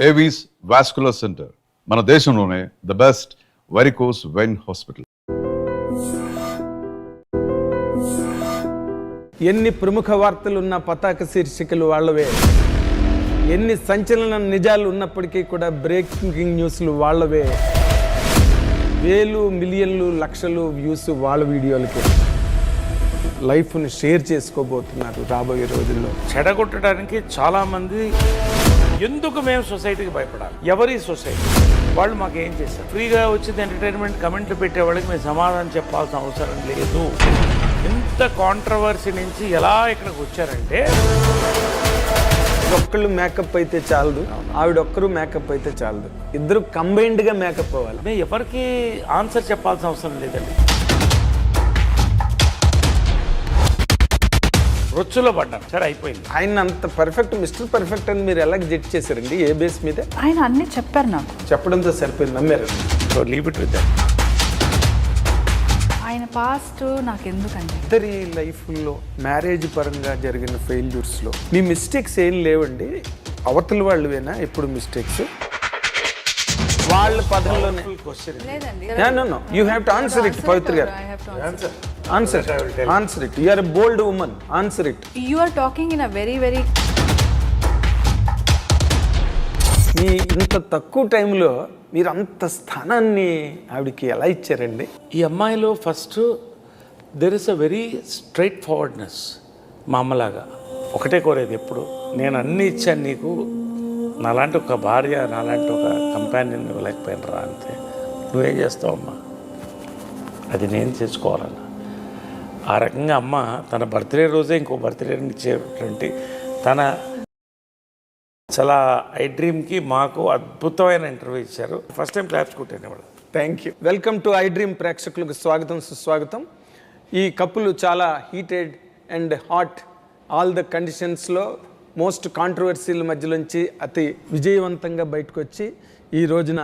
Avis vascular centre మన దేశంలోనే the best varicose vein hospital. ఎన్ని ప్రముఖ వార్తలున్న పతాక శీర్షికలు వాళ్ళవే, ఎన్ని సంచలన నిజాలు ఉన్నప్పటికీ కూడా బ్రేకింగ్ న్యూస్లు వాళ్ళవే, వేలు మిలియన్లు లక్షలు వ్యూస్ వాళ్ళ వీడియోలకి. లైఫ్ని షేర్ చేసుకోబోతున్నారు రాబోయే రోజుల్లో. చెడగొట్టడానికి చాలామంది ఎందుకు మేము సొసైటీకి భయపడాలి? ఎవరి సొసైటీ వాళ్ళు మాకు ఏం చేస్తారు? ఫ్రీగా వచ్చింది ఎంటర్టైన్మెంట్ కమెంట్లు పెట్టేవాళ్ళకి మేము సమాధానం చెప్పాల్సిన అవసరం లేదు. ఇంత కాంట్రవర్సీ నుంచి ఎలా ఇక్కడికి వచ్చారంటే, ఒక్కళ్ళు మేకప్ అయితే చాలదు, ఆవిడొక్కరు మేకప్ అయితే చాలదు, ఇద్దరు కంబైన్డ్గా మేకప్ అవ్వాలి. మేము ఎవరికి ఆన్సర్ చెప్పాల్సిన అవసరం లేదండి. రొచ్చులో పడ్డాను, సరే అయిపోయింది. ఆయన అంత పర్ఫెక్ట్, మిస్టర్ పర్ఫెక్ట్ అని మీరు ఎలా జడ్జ్ చేశారండి? ఏ బేస్ మీద? ఆయన అన్ని చెప్పారు, నాకు చెప్పడంతో సరిపోయింది, నమ్మారు. So leave it with that. ఆయన పాస్ట్ నాకు ఎందుకండి? ఇద్దరి లైఫ్లో మ్యారేజ్ పరంగా జరిగిన ఫెయిల్యూర్స్లో మీ మిస్టేక్స్ ఏం లేవండి? అవతల వాళ్ళవేనా ఎప్పుడు మిస్టేక్స్? వాళ్ళ పదంలోనే లేదండి. You have to answer it. Pavitra garu, answer it. You are a bold woman. Answer it. You are talking in a very మీ ఇంత తక్కువ టైంలో మీరు అంత స్థానాన్ని ఆవిడకి ఎలా ఇచ్చారండి? ఈ అమ్మాయిలో first there is a very straight forwardness. మా అమ్మలాగా ఒకటే కోరేది ఎప్పుడు, నేను అన్నీ ఇచ్చాను నీకు, నాలాంటి ఒక భార్య, నాలాంటి ఒక కంపానియన్ ఇవ్వలేకపోయినరా అంతే. నువ్వేం చేస్తావమ్మా, అది నేను చేసుకోవాలన్నా. ఆ రకంగా అమ్మ తన బర్త్డే రోజే ఇంకో బర్త్డేని ఇచ్చేటువంటి తన చాలా ఐ డ్రీమ్కి మాకు అద్భుతమైన ఇంటర్వ్యూ ఇచ్చారు. ఫస్ట్ టైం క్లాప్స్ కొట్టాను వాళ్ళు. Thank you. Welcome to I dream ప్రేక్షకులకు స్వాగతం, సుస్వాగతం. ఈ కప్పులు చాలా heated and hot, all the కండిషన్స్లో మోస్ట్ కాంట్రవర్సీల మధ్యలోంచి అతి విజయవంతంగా బయటకు వచ్చి ఈ రోజున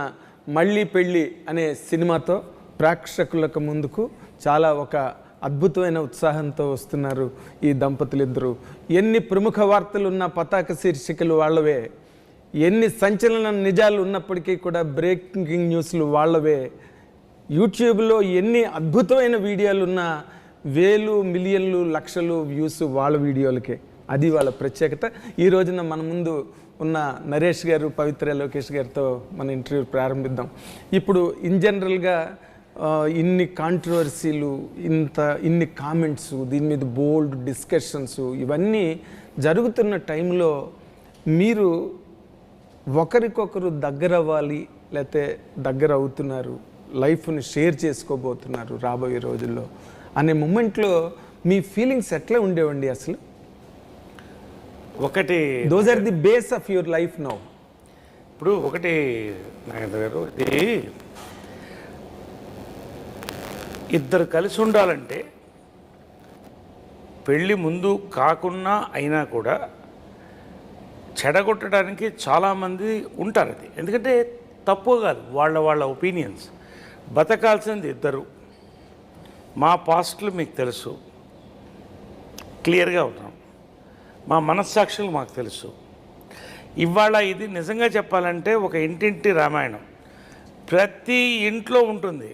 మళ్ళీ పెళ్ళి అనే సినిమాతో ప్రేక్షకులకు ముందుకు చాలా ఒక అద్భుతమైన ఉత్సాహంతో వస్తున్నారు ఈ దంపతులు ఇద్దరు. ఎన్ని ప్రముఖ వార్తలు ఉన్న పతాక శీర్షికలు వాళ్ళవే, ఎన్ని సంచలన నిజాలు ఉన్నప్పటికీ కూడా బ్రేకింగ్ న్యూస్లు వాళ్ళవే, యూట్యూబ్లో ఎన్ని అద్భుతమైన వీడియోలు ఉన్న వేలు మిలియన్లు లక్షలు వ్యూస్ వాళ్ళ వీడియోలకే. అది వాళ్ళ ప్రత్యేకత. ఈ రోజున మన ముందు ఉన్న నరేష్ గారు, పవిత్ర లోకేష్ గారితో మన ఇంటర్వ్యూ ప్రారంభిద్దాం. ఇప్పుడు ఇన్ జనరల్గా ఇన్ని కాంట్రవర్సీలు, ఇన్ని కామెంట్స్, దీని మీద బోల్డ్ డిస్కషన్స్ ఇవన్నీ జరుగుతున్న టైంలో మీరు ఒకరికొకరు దగ్గర అవ్వాలి, లేకపోతే దగ్గర అవుతున్నారు, లైఫ్ని షేర్ చేసుకోబోతున్నారు రాబోయే రోజుల్లో అనే మూమెంట్లో మీ ఫీలింగ్స్ ఎట్లా ఉండేవండి అసలు? ఒకటి, those are the base of your life now. ఇప్పుడు ఒకటి నాగేంద్ర గారు, ఇది ఇద్దరు కలిసి ఉండాలంటే పెళ్ళి ముందు కాకున్నా అయినా కూడా చెడగొట్టడానికి చాలామంది ఉంటారు. అది ఎందుకంటే తప్పు కాదు, వాళ్ళ ఒపీనియన్స్. బతకాల్సింది ఇద్దరు. మా పాస్ట్లు మీకు తెలుసు, క్లియర్గా ఉన్నాం. మా మనస్సాక్షులు మాకు తెలుసు. ఇవాళ ఇది నిజంగా చెప్పాలంటే ఒక ఇంటింటి రామాయణం. ప్రతి ఇంట్లో ఉంటుంది,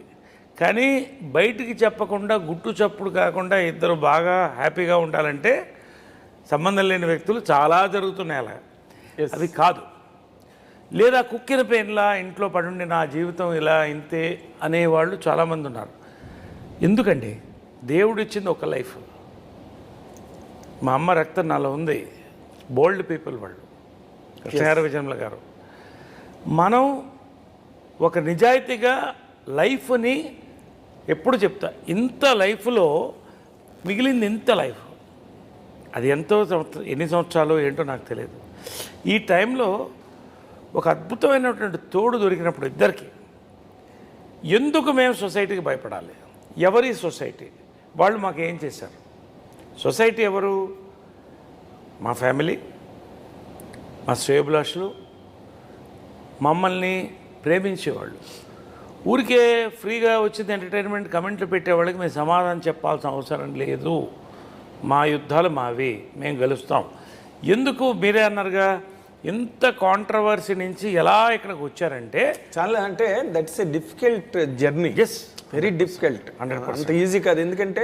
కానీ బయటికి చెప్పకుండా, గుట్టు చప్పుడు కాకుండా ఇద్దరు బాగా హ్యాపీగా ఉండాలంటే సంబంధం లేని వ్యక్తులు చాలా జరుగుతున్నాయి అలా. అది కాదు. లేదా కుక్కిన పెయిన్లా ఇంట్లో పడుండి నా జీవితం ఇలా ఇంతే అనేవాళ్ళు చాలామంది ఉన్నారు. ఎందుకండి? దేవుడు ఇచ్చింది ఒక లైఫ్. మా అమ్మ రక్తం నాలో ఉంది. బోల్డ్ పీపుల్ వాళ్ళు, కృష్ణగారు, విజయమ్ల గారు. మనం ఒక నిజాయితీగా లైఫ్ని ఎప్పుడు చెప్తా, ఇంత లైఫ్లో మిగిలింది ఇంత లైఫ్, అది ఎంతో ఎన్ని సంవత్సరాలు ఏంటో నాకు తెలియదు. ఈ టైంలో ఒక అద్భుతమైనటువంటి తోడు దొరికినప్పుడు ఇద్దరికి ఎందుకు మేము సొసైటీకి భయపడాలి? ఎవరి సొసైటీ వాళ్ళు మాకు ఏం చేశారు? సొసైటీ ఎవరు? మా ఫ్యామిలీ, మా శ్రేయోభిలాషులు, మమ్మల్ని ప్రేమించేవాళ్ళు. ఊరికే ఫ్రీగా వచ్చింది ఎంటర్టైన్మెంట్ కమెంట్లు పెట్టేవాళ్ళకి మేము సమాధానం చెప్పాల్సిన అవసరం లేదు. మా యుద్ధాలు మావి, మేము గెలుస్తాం. ఎందుకు మీరే అన్నారుగా, ఇంత కాంట్రవర్సీ నుంచి ఎలా ఇక్కడికి వచ్చారంటే చాలా అంటే that's a difficult journey. Yes, very difficult. అంత ఈజీ కాదు. ఎందుకంటే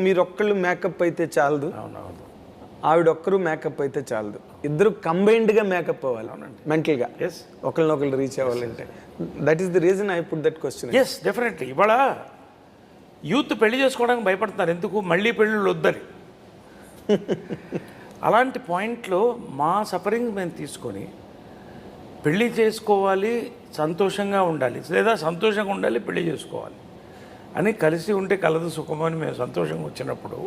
మీరు ఒక్కళ్ళు మేకప్ అయితే చాలదు, అవునవును, ఆవిడ ఒక్కరు మేకప్ అయితే చాలదు, ఇద్దరు కంబైన్డ్గా మేకప్ అవ్వాలి మెంటల్గా, ఎస్ ఒకరినొకరు రీచ్ అవ్వాలంటే. That is the reason I put that question. Yes definitely. ఇవాళ యూత్ పెళ్లి చేసుకోవడానికి భయపడుతున్నారు, ఎందుకు మళ్ళీ పెళ్ళిళ్ళు వద్దని. అలాంటి పాయింట్లో మా సఫరింగ్ మేము తీసుకొని పెళ్ళి చేసుకోవాలి, సంతోషంగా ఉండాలి, లేదా సంతోషంగా ఉండాలి పెళ్లి చేసుకోవాలి అని కలిసి ఉంటే కలదు సుఖమని మేము సంతోషంగా వచ్చినప్పుడు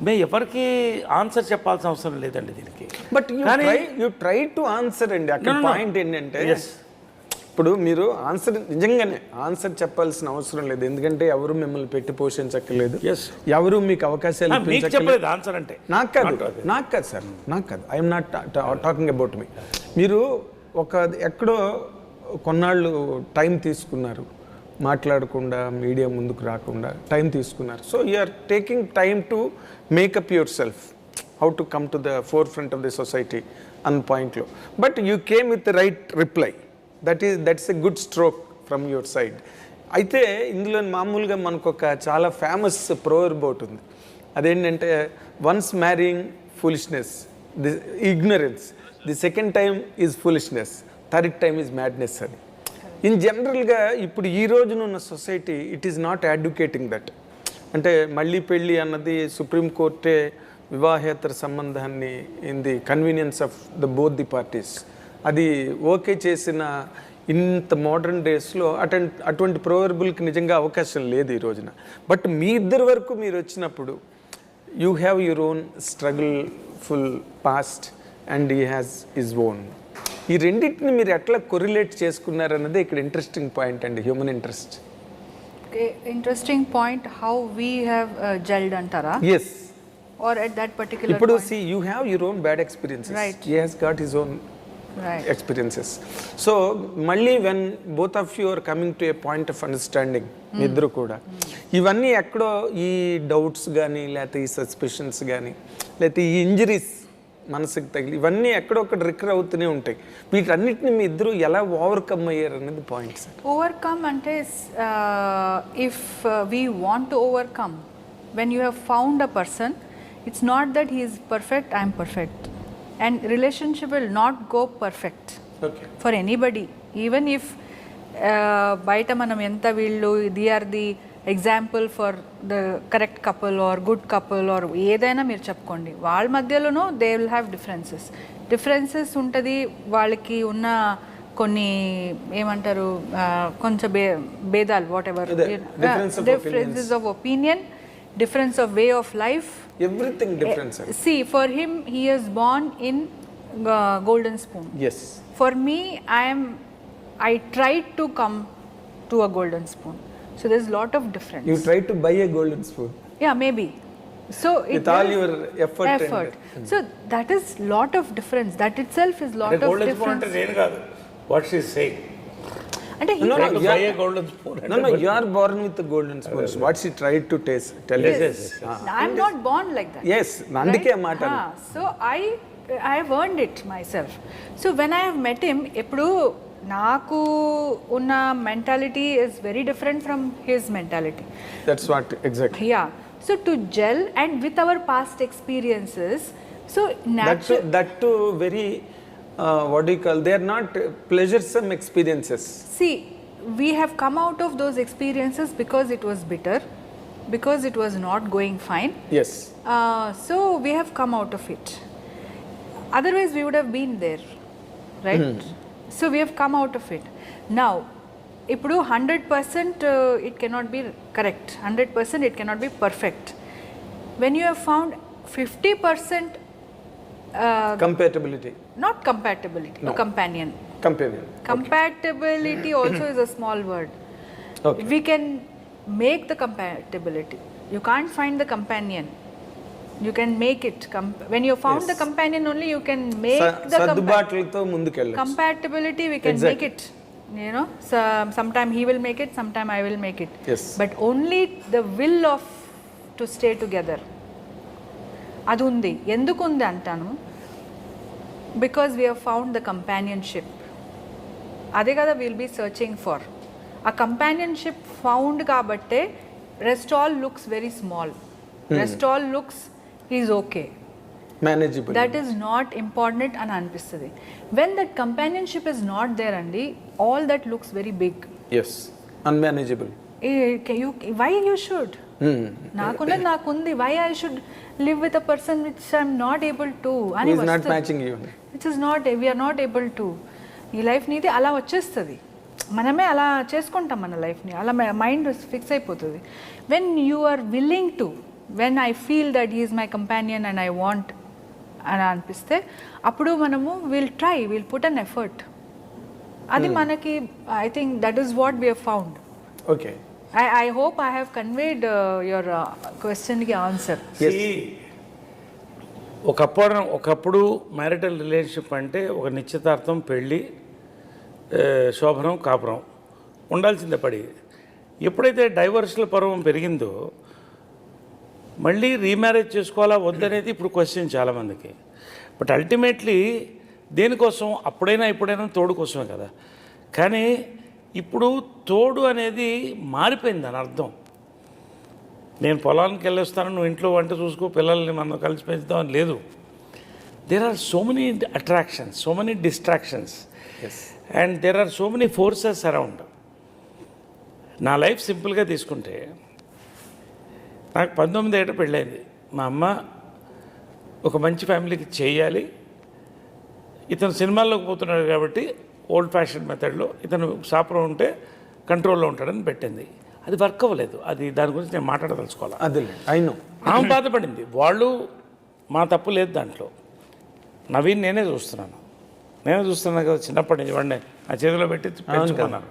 మేము ఎవరికి ఆన్సర్ చెప్పాల్సిన అవసరం లేదండి దీనికి. But you try to answer అండి. అక్కడ పాయింట్ ఏంటంటే ఇప్పుడు మీరు ఆన్సర్ నిజంగానే ఆన్సర్ చెప్పాల్సిన అవసరం లేదు, ఎందుకంటే ఎవరు మిమ్మల్ని పెట్టి పోషించక్కర్లేదు, ఎవరు మీకు అవకాశాలు చెప్పలేదు ఆన్సర్ అంటే. నాకు కాదు సార్, నాకు కాదు. I'm not talking about me. మీరు ఎక్కడో కొన్నాళ్ళు టైం తీసుకున్నారు, మాట్లాడకుండా మీడియా ముందుకు రాకుండా టైం తీసుకున్నారు. So you're taking time to make up yourself, how to come to the forefront of the society అన్న పాయింట్లో. But you came with the right reply. That's a good stroke from your side. అయితే ఇందులో మామూలుగా మనకు ఒక చాలా famous proverb ఉంది. అదేంటంటే once marrying foolishness, the ignorance, the second time is foolishness, third time is madness అని. ఇన్ జనరల్గా ఇప్పుడు ఈ రోజునున్న society it is not advocating that. అంటే మళ్ళీ పెళ్ళి అన్నది సుప్రీంకోర్టే వివాహేతర సంబంధాన్ని in the convenience of the both the parties అది ఓకే చేసిన ఇంత మోడర్న్ డేస్లో అటువంటి ప్రోవర్బుల్కి నిజంగా అవకాశం లేదు ఈ రోజున. బట్ మీ ఇద్దరి వరకు మీరు వచ్చినప్పుడు you have your own struggle full past and he has his own. ఈ రెండింటిని మీరు ఎట్లా కొరిలేట్ చేసుకున్నారన్నదే ఇక్కడ ఇంట్రెస్టింగ్ పాయింట్ అండి, human interest. Interesting point how we have jelled అంటారా? Yes. Or at that particular ఇప్పుడు see you have your own bad experiences, he has got his own experiences. So మళ్ళీ when both of you are coming to a point of understanding, ఇద్దరు కూడా ఇవన్నీ ఎక్కడో ఈ doubts కానీ లేకపోతే ఈ సస్పిషన్స్ కానీ లేకపోతే ఈ ఇంజరీస్ మనసుకు తగిలి ఇవన్నీ ఎక్కడొక్కడ రికర్ అవుతూనే ఉంటాయి. వీటన్నిటిని మీ ఇద్దరు ఎలా ఓవర్కమ్ అయ్యారు అనేది పాయింట్ సార్. ఓవర్కమ్ అంటే if we want to overcome, when you have found a person, it's not that he is perfect, I'm perfect. And relationship will not go perfect for anybody. Even if బయట మనం ఎంత వీళ్ళు they are the example for the correct couple or good couple or ఏదైనా మీరు చెప్పుకోండి, వాళ్ళ మధ్యలోనూ they will have differences ఉంటుంది. వాళ్ళకి ఉన్న కొన్ని ఏమంటారు కొంచెం భేదాలు, whatever, differences of opinion, difference of way of life, everything different. See, for him he is born in golden spoon. Yes. For me, I tried to come to a golden spoon, so there's a lot of difference. You tried to buy a golden spoon? Yeah, maybe. So with all your effort. So that is lot of difference. That itself is lot of golden difference. Spoon ante nenu kaadu, what she is saying. And he no, you buy a golden spoon. No, you are born with the golden spoons. What she tried to tell yes, you. yes. I'm not born like that. Yes, nandike matter. So I have earned it myself. So when I have met him, eppudu naaku unna mentality is very different from his mentality. That's what exactly. Yeah. So to gel and with our past experiences, so that too very what do you call, they are not pleasuresome experiences. See, we have come out of those experiences because it was bitter, because it was not going fine. Yes. So we have come out of it. Otherwise we would have been there, right? So we have come out of it. Now ఇప్పుడు 100% it cannot be correct, 100% it cannot be perfect. When you have found 50% compatibility, not compatibility, no. A companion. Compatibility also is a small word. Okay. We can make the compatibility. You can't find the companion. You can make it. When you found the companion only, you can make the సర్దుబాట్లతో ముందుకెళ్ళొచ్చు. Compatibility we can make it. You know, sometime he will make it, sometime I will make it. Yes. But only the will of to stay together. అది ఉంది. ఎందుకు ఉంది అంటాను, because we have found the companionship. అదే కదా will be searching for. ఆ companionship found కాబట్టే rest all looks very small, rest all looks is okay, manageable. That is not important అని అనిపిస్తుంది. When that companionship is not there అండి, all that looks very big. Yes, unmanageable. Why you should, నాకున్నది నాకుంది, why I should live with a person which I'm not able to అని not matching you, which is not, we're not able to. ఈ life నీది అలా వచ్చేస్తుంది, మనమే అలా చేసుకుంటాం మన లైఫ్ని, అలా మైండ్ ఫిక్స్ అయిపోతుంది. When you are willing to, when I feel that he is my companion and I want అని అనిపిస్తే అప్పుడు మనము will try, will put an effort. అది మనకి I think that is what we have found. Okay, I hope I have conveyed your question ki answer. ఒకప్పుడు marital relationship అంటే ఒక నిశ్చితార్థం, పెళ్ళి, శోభనం, కాపురం ఉండాల్సిందే పడి. ఎప్పుడైతే డైవర్స్ల పర్వం పెరిగిందో మళ్ళీ రీమ్యారేజ్ చేసుకోవాలా వద్దనేది ఇప్పుడు క్వశ్చన్ చాలామందికి. బట్ అల్టిమేట్లీ దేనికోసం, అప్పుడైనా ఇప్పుడైనా తోడు కోసమే కదా. కానీ ఇప్పుడు తోడు అనేది మారిపోయింది, దాని అర్థం. నేను పొలానికి వెళ్ళొస్తాను, నువ్వు ఇంట్లో వంట చూసుకో, పిల్లల్ని మనం కలిసి పెంచుతామని లేదు. There are so many attractions, so many distractions, and there are so many forces around. నా లైఫ్ సింపుల్గా తీసుకుంటే నాకు 19 ఏట పెళ్ళైంది. మా అమ్మ ఒక మంచి ఫ్యామిలీకి చేయాలి, ఇతను సినిమాల్లోకి పోతున్నాడు కాబట్టి ఓల్డ్ ఫ్యాషన్ మెథడ్లో ఇతను షాప్లో ఉంటే కంట్రోల్లో ఉంటాడని పెట్టింది. అది వర్క్ అవ్వలేదు. అది దాని గురించి నేను మాట్లాడదలుచుకోవాలి. అదే అయినో ఆమె బాధపడింది. వాళ్ళు, మా తప్పు లేదు దాంట్లో. నవీన్ నేనే చూస్తున్నాను కదా చిన్నప్పటి నుంచి, వాడిని నా చేతిలో పెట్టి పెంచుకున్నాను.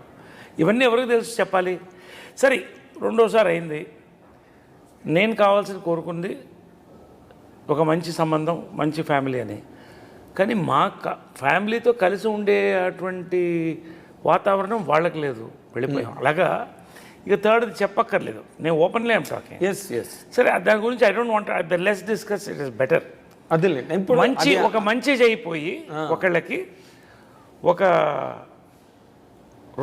ఇవన్నీ ఎవరికి తెలుసు చెప్పాలి? సరే, రెండోసారి అయింది. నేను కావాల్సింది కోరుకుంది ఒక మంచి సంబంధం, మంచి ఫ్యామిలీ అని. కానీ మా ఫ్యామిలీతో కలిసి ఉండే అటువంటి వాతావరణం వాళ్ళకి లేదు, వెళ్ళిపోయాం. అలాగా ఇక థర్డ్ది చెప్పక్కర్లేదు, నేను ఓపెన్లీ ఐమ్ టాకింగ్. సరే, దాని గురించి I don't want the less discuss, it is better. అదే ఒక మంచి చేయిపోయి ఒకళ్ళకి ఒక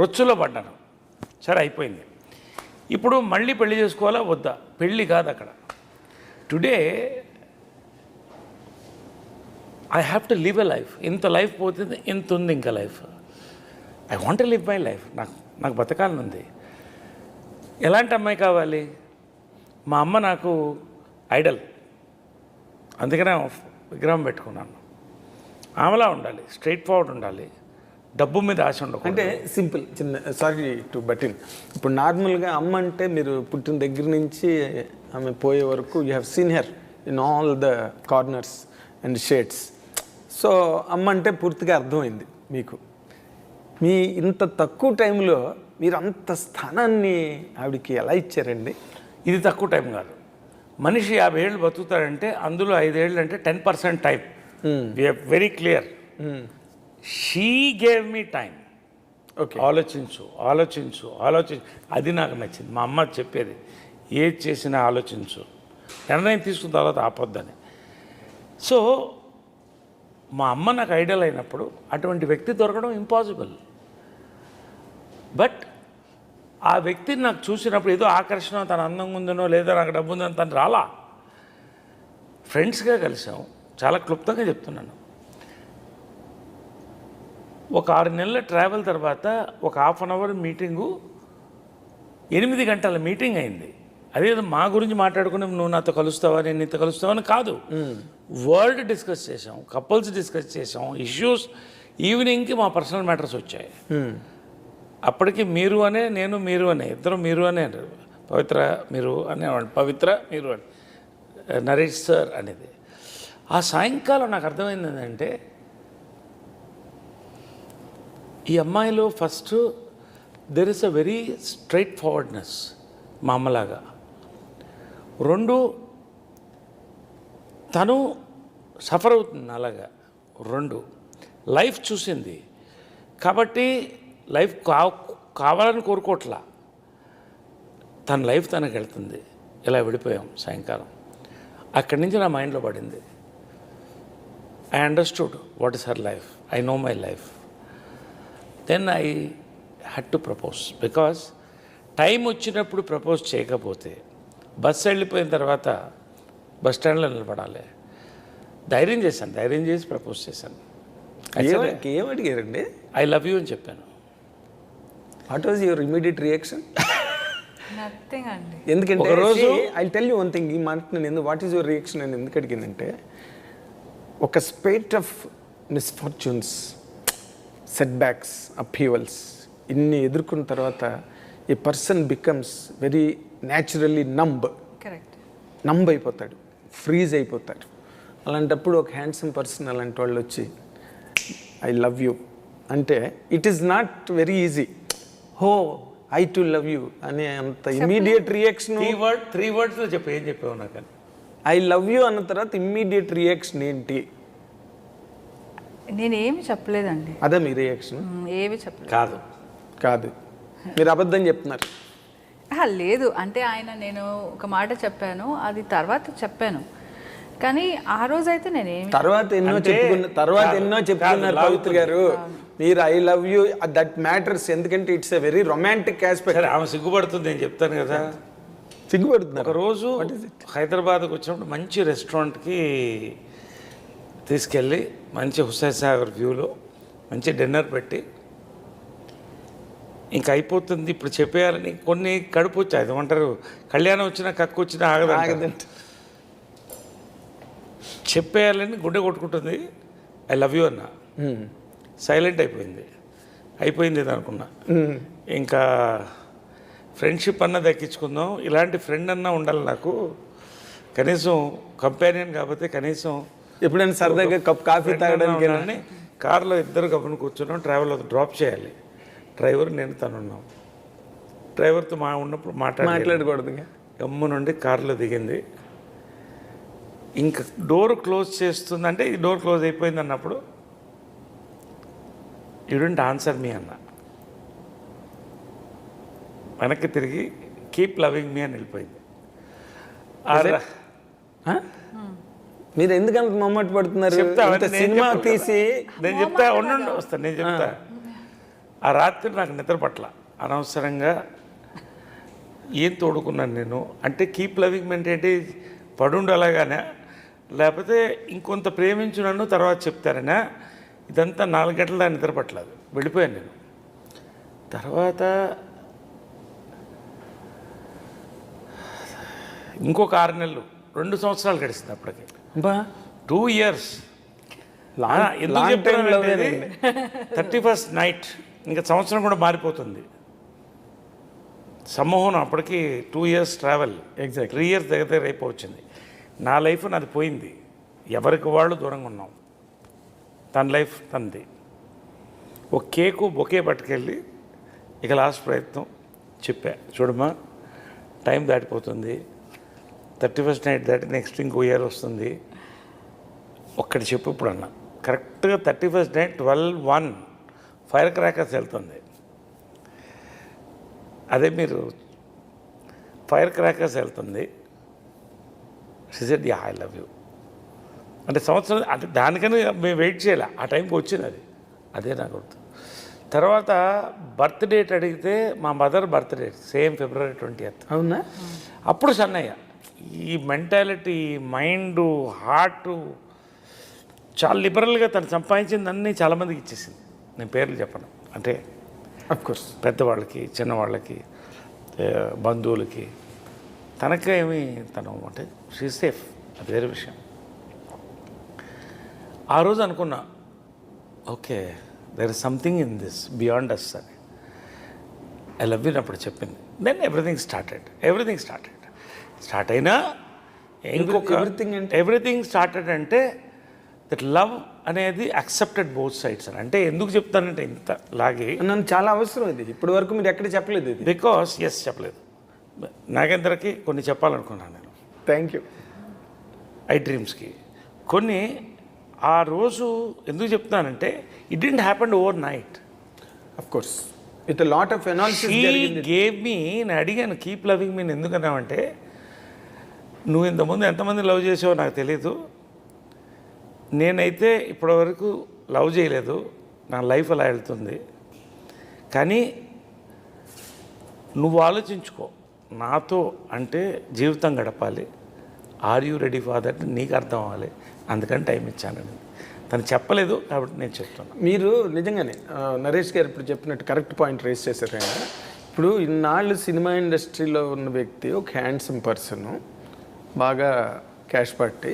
రొచ్చులో పడ్డాను. సరే, అయిపోయింది. ఇప్పుడు మళ్ళీ పెళ్లి చేసుకోవాలా వద్దా? పెళ్ళి కాదు అక్కడ. Today I have to live a life. ఇంత లైఫ్ పోతుంది, ఇంత ఉంది ఇంకా life. I want live my life. నాకు బతకాలని ఉంది. ఎలాంటి అమ్మాయి కావాలి? మా అమ్మ నాకు ఐడల్, అందుకనే విగ్రహం పెట్టుకున్నాను. ఆమెలా ఉండాలి, స్ట్రైట్ ఫార్వర్డ్ ఉండాలి, డబ్బు మీద ఆశ ఉండకూడదు. అంటే సింపుల్, చిన్న సారీ టు బటిన్. ఇప్పుడు నార్మల్గా అమ్మ అంటే మీరు పుట్టిన దగ్గర నుంచి ఆమె పోయే వరకు you have seen her in all the corners and shades. So అమ్మ అంటే పూర్తిగా అర్థమైంది మీకు. మీ ఇంత తక్కువ టైంలో మీరు అంత స్థానాన్ని ఆవిడకి ఎలా ఇచ్చారండి? ఇది తక్కువ టైం కాదు. మనిషి 50 ఏళ్ళు బతుకుతాడంటే అందులో 5 ఏళ్ళు అంటే 10% time. We're very clear. She gave me time. Okay, ఆలోచించు. అది నాకు నచ్చింది. మా అమ్మ చెప్పేది, ఏది చేసినా ఆలోచించు, నిర్ణయం తీసుకున్న తర్వాత ఆపొద్దని. సో మా అమ్మ నాకు ఐడియల్ అయినప్పుడు అటువంటి వ్యక్తి దొరకడం ఇంపాసిబుల్. బట్ ఆ వ్యక్తిని నాకు చూసినప్పుడు ఏదో ఆకర్షణ, తన అందంగా ఉందనో లేదా నాకు డబ్బు ఉందని తను రాలా. ఫ్రెండ్స్గా కలిసాం. చాలా క్లుప్తంగా చెప్తున్నాను. ఒక 6 నెలల ట్రావెల్ తర్వాత ఒక ½ అన్ అవర్ మీటింగు, 8 గంటల మీటింగ్ అయింది. అదేదో మా గురించి మాట్లాడుకుని నువ్వు నాతో కలుస్తావా, నేను నీతో కలుస్తావని కాదు. వరల్డ్ డిస్కస్ చేసాం, కపుల్స్ డిస్కస్ చేసాం, ఇష్యూస్. ఈవినింగ్కి మా పర్సనల్ మ్యాటర్స్ వచ్చాయి. అప్పటికి మీరు అనే, నేను మీరు అనే, ఇద్దరు మీరు అనే, పవిత్ర మీరు అనేవాడు, పవిత్ర మీరు అని, నరేష్ సార్ అనేది. ఆ సాయంకాలం నాకు అర్థమైంది ఏంటంటే, ఈ అమ్మాయిలో first there is a very straight forwardness, మా అమ్మలాగా. 2, తను సఫర్ అవుతుంది అలాగా. 2, లైఫ్ చూసింది కాబట్టి లైఫ్ కావాలని కోరుకోవట్లా, తన లైఫ్ తనకు వెళ్తుంది. ఇలా విడిపోయాం సాయంకాలం. అక్కడి నుంచి నా మైండ్లో పడింది, I understood what is her life. I know my life. Then I had to propose because time వచ్చినప్పుడు ప్రపోజ్ చేయకపోతే బస్సు వెళ్ళిపోయిన తర్వాత బస్ స్టాండ్లో నిలబడాలి. ధైర్యం చేసి ప్రపోజ్ చేశాను. ఏం అడిగారండి? ఐ లవ్ యూ అని చెప్పాను. What was your immediate reaction? Nothing అండి. ఎందుకంటే ఒక రోజు I tell you one thing, ఈ మాట నేను ఎందుకు వాట్ ఈస్ యువర్ రియాక్షన్ అని ఎందుకు అడిగిందంటే, ఒక స్పేట్ ఆఫ్ మిస్ఫార్చ్యూన్స్, సెట్ బ్యాక్స్, అప్హీవల్స్ ఇన్ని ఎదుర్కొన్న తర్వాత ఈ person becomes very naturally correct. Numb అయిపోతాడు, ఫ్రీజ్ అయిపోతాడు. అలాంటప్పుడు ఒక హ్యాండ్సమ్ పర్సన్ అలాంటి వాళ్ళు వచ్చి ఐ లవ్ యూ అంటే it is not very easy. How I to love you అనే అంత ఇమ్మీడియట్ రియాక్షన్. త్రీ వర్డ్స్లో ఏం చెప్పావు నాకు? ఐ లవ్ యూ అన్న తర్వాత ఇమ్మీడియట్ రియాక్షన్ ఏంటి? నేనేమి చెప్పలేదండి. అదే మీ రియాక్షన్? ఏమి చెప్పలేదు. కాదు, మీరు అబద్ధం చెప్తున్నారు. లేదు అంటే నేను ఒక మాట చెప్పాను, అది తర్వాత చెప్పాను, కానీ ఆ రోజు అయితే నేనేమి తర్వాత ఎన్నో చెప్పుకున్నారు పవిత్ర గారు. మీరు I love you that matters, ఎందుకంటే it's a very romantic aspect. ఆమె సిగ్గుపడుతుంది, నేను చెప్తాను కదా. సిగ్గుపడుతున్నారు. ఒక రోజు హైదరాబాద్కి వచ్చినప్పుడు మంచి రెస్టారెంట్కి తీసుకెళ్ళి మంచి హుస్సేన్ సాగర్ వ్యూలో మంచి డిన్నర్ పెట్టి, ఇంకా అయిపోతుంది ఇప్పుడు చెప్పేయాలని కొన్ని కడుపు వచ్చాయి, ఏమంటారు, కళ్యాణం వచ్చినా కక్కు వచ్చినా ఆగదంటే చెప్పేయాలని గుండె కొట్టుకుంటుంది. ఐ లవ్ యూ అన్న, సైలెంట్ అయిపోయింది ఇది అనుకున్నా. ఇంకా ఫ్రెండ్షిప్ అన్న దక్కించుకుందాం, ఇలాంటి ఫ్రెండ్ అన్నా ఉండాలి నాకు, కనీసం కంపానియన్ కాకపోతే కనీసం ఎప్పుడైనా సరదాగా కప్ కాఫీ తాగడానికి. కార్లో ఇద్దరు కప్పును కూర్చున్నాం, ట్రావెల్ డ్రాప్ చేయాలి. డ్రైవర్ నేను తను ఉన్నాం. డ్రైవర్తో ఉన్నప్పుడు మాట్లాడకూడదు. గమ్ము నుండి కారులో దిగింది. ఇంకా డోర్ క్లోజ్ చేస్తుంది, అంటే ఈ డోర్ క్లోజ్ అయిపోయింది అన్నప్పుడు యూ డోంట్ ఆన్సర్ మీ అన్న. వెనక్కి తిరిగి కీప్ లవింగ్ మీ అని వెళ్ళిపోయింది. మీరు ఎందుకంత మొమ్మట పడుతున్నారు? సినిమా తీసి నేను చెప్తా, వస్తాను, నేను చెప్తా. ఆ రాత్రి నాకు నిద్ర పట్ల, అనవసరంగా ఏం తోడుకున్నాను నేను అంటే. కీప్ లవింగ్ మీ అంటే పడుండు అలాగానే, లేకపోతే ఇంకొంత ప్రేమించు నన్ను తర్వాత చెప్తారనా? ఇదంతా 4 గంటల దాకా నిద్ర పట్టలేదు, వెళ్ళిపోయాను నేను. తర్వాత ఇంకొక 6 నెలలు, 2 సంవత్సరాలు గడిచింది అప్పటికి. 2 years. ఎందుకు చెప్తానంటే 31st నైట్, ఇంకా సంవత్సరం కూడా మారిపోతుంది. సమ్మోహనం అప్పటికి 2 years ట్రావెల్, 3 years దగ్గర అయిపోవచ్చింది. నా లైఫ్ నాది పోయింది, ఎవరికి వాళ్ళు దూరంగా ఉన్నాం. తన లైఫ్ తనది. ఒక కేకు బొకే పట్టుకెళ్ళి ఇక లాస్ట్ ప్రయత్నం చెప్పా, చూడమ్మా టైం దాటిపోతుంది, 31st నైట్ దాటి నెక్స్ట్ ఇంకో ఇయర్ వస్తుంది, ఒక్కటి చెప్పు ఇప్పుడు అన్న. కరెక్ట్గా 31st నైట్ 12:01 ఫైర్ క్రాకర్స్ వెళ్తుంది. అదే మీరు ఫైర్ క్రాకర్స్ వెళ్తుంది. She said yeah I love you అంటే సంవత్సరం, అంటే దానికని మేము వెయిట్ చేయాలి, ఆ టైంకి వచ్చింది అది. అదే నాకు గుర్తు. తర్వాత బర్త్ డేట్ అడిగితే మా mother birth date same February 20th. అవునా? అప్పుడు సన్నయ్య. ఈ మెంటాలిటీ, మైండు, హార్టు చాలా లిబరల్గా తను సంపాదించిందన్నీ చాలామందికి ఇచ్చేసింది. నేను పేర్లు చెప్పను, అంటే అఫ్కోర్స్ పెద్దవాళ్ళకి, చిన్నవాళ్ళకి, బంధువులకి. తనకేమి తను అంటే షీ సేఫ్, అది వేరే విషయం. ఆ రోజు అనుకున్నా, okay there is something in this beyond us అని. ఐ లవ్ యూ అప్పుడు చెప్పింది. దెన్ ఎవ్రీథింగ్ స్టార్ట్ అయినా ఇంకొక ఎవ్రీథింగ్ స్టార్టెడ్ అంటే దట్ లవ్ అనేది యాక్సెప్టెడ్ బోత్ సైడ్స్ అని. అంటే ఎందుకు చెప్తానంటే ఇంత లాగే నన్ను చాలా అవసరం ఇది. ఇప్పటి వరకు మీరు ఎక్కడ చెప్పలేదు ఇది. బికాస్ చెప్పలేదు. నాగేంద్రకి కొన్ని చెప్పాలనుకున్నాను నేను. Thank you. ఐ డ్రీమ్స్కి కొన్ని ఆ రోజు ఎందుకు చెప్తున్నానంటే it didn't happen over night. Of course with lot of analysis gave me. నేను అడిగాను కీప్ లవింగ్ మీ ఎందుకన్నామంటే, నువ్వు ఇంతకుముందు ఎంతమంది లవ్ చేసావో నాకు తెలీదు, నేనైతే ఇప్పటివరకు లవ్ చేయలేదు, నా లైఫ్ అలా వెళ్తుంది. కానీ నువ్వు ఆలోచించుకో, నాతో అంటే జీవితం గడపాలి, are you ready for that నీకు అర్థం అవ్వాలి, అందుకని టైం ఇచ్చానని. తను చెప్పలేదు కాబట్టి నేను చెప్తున్నాను. మీరు నిజంగానే నరేష్ గారు ఇప్పుడు చెప్పినట్టు కరెక్ట్ పాయింట్ రేస్ చేశారు ఆయన. ఇప్పుడు ఇన్నాళ్ళు సినిమా ఇండస్ట్రీలో ఉన్న వ్యక్తి ఒక హ్యాండ్సమ్ పర్సన్, బాగా క్యాష్ పట్టి,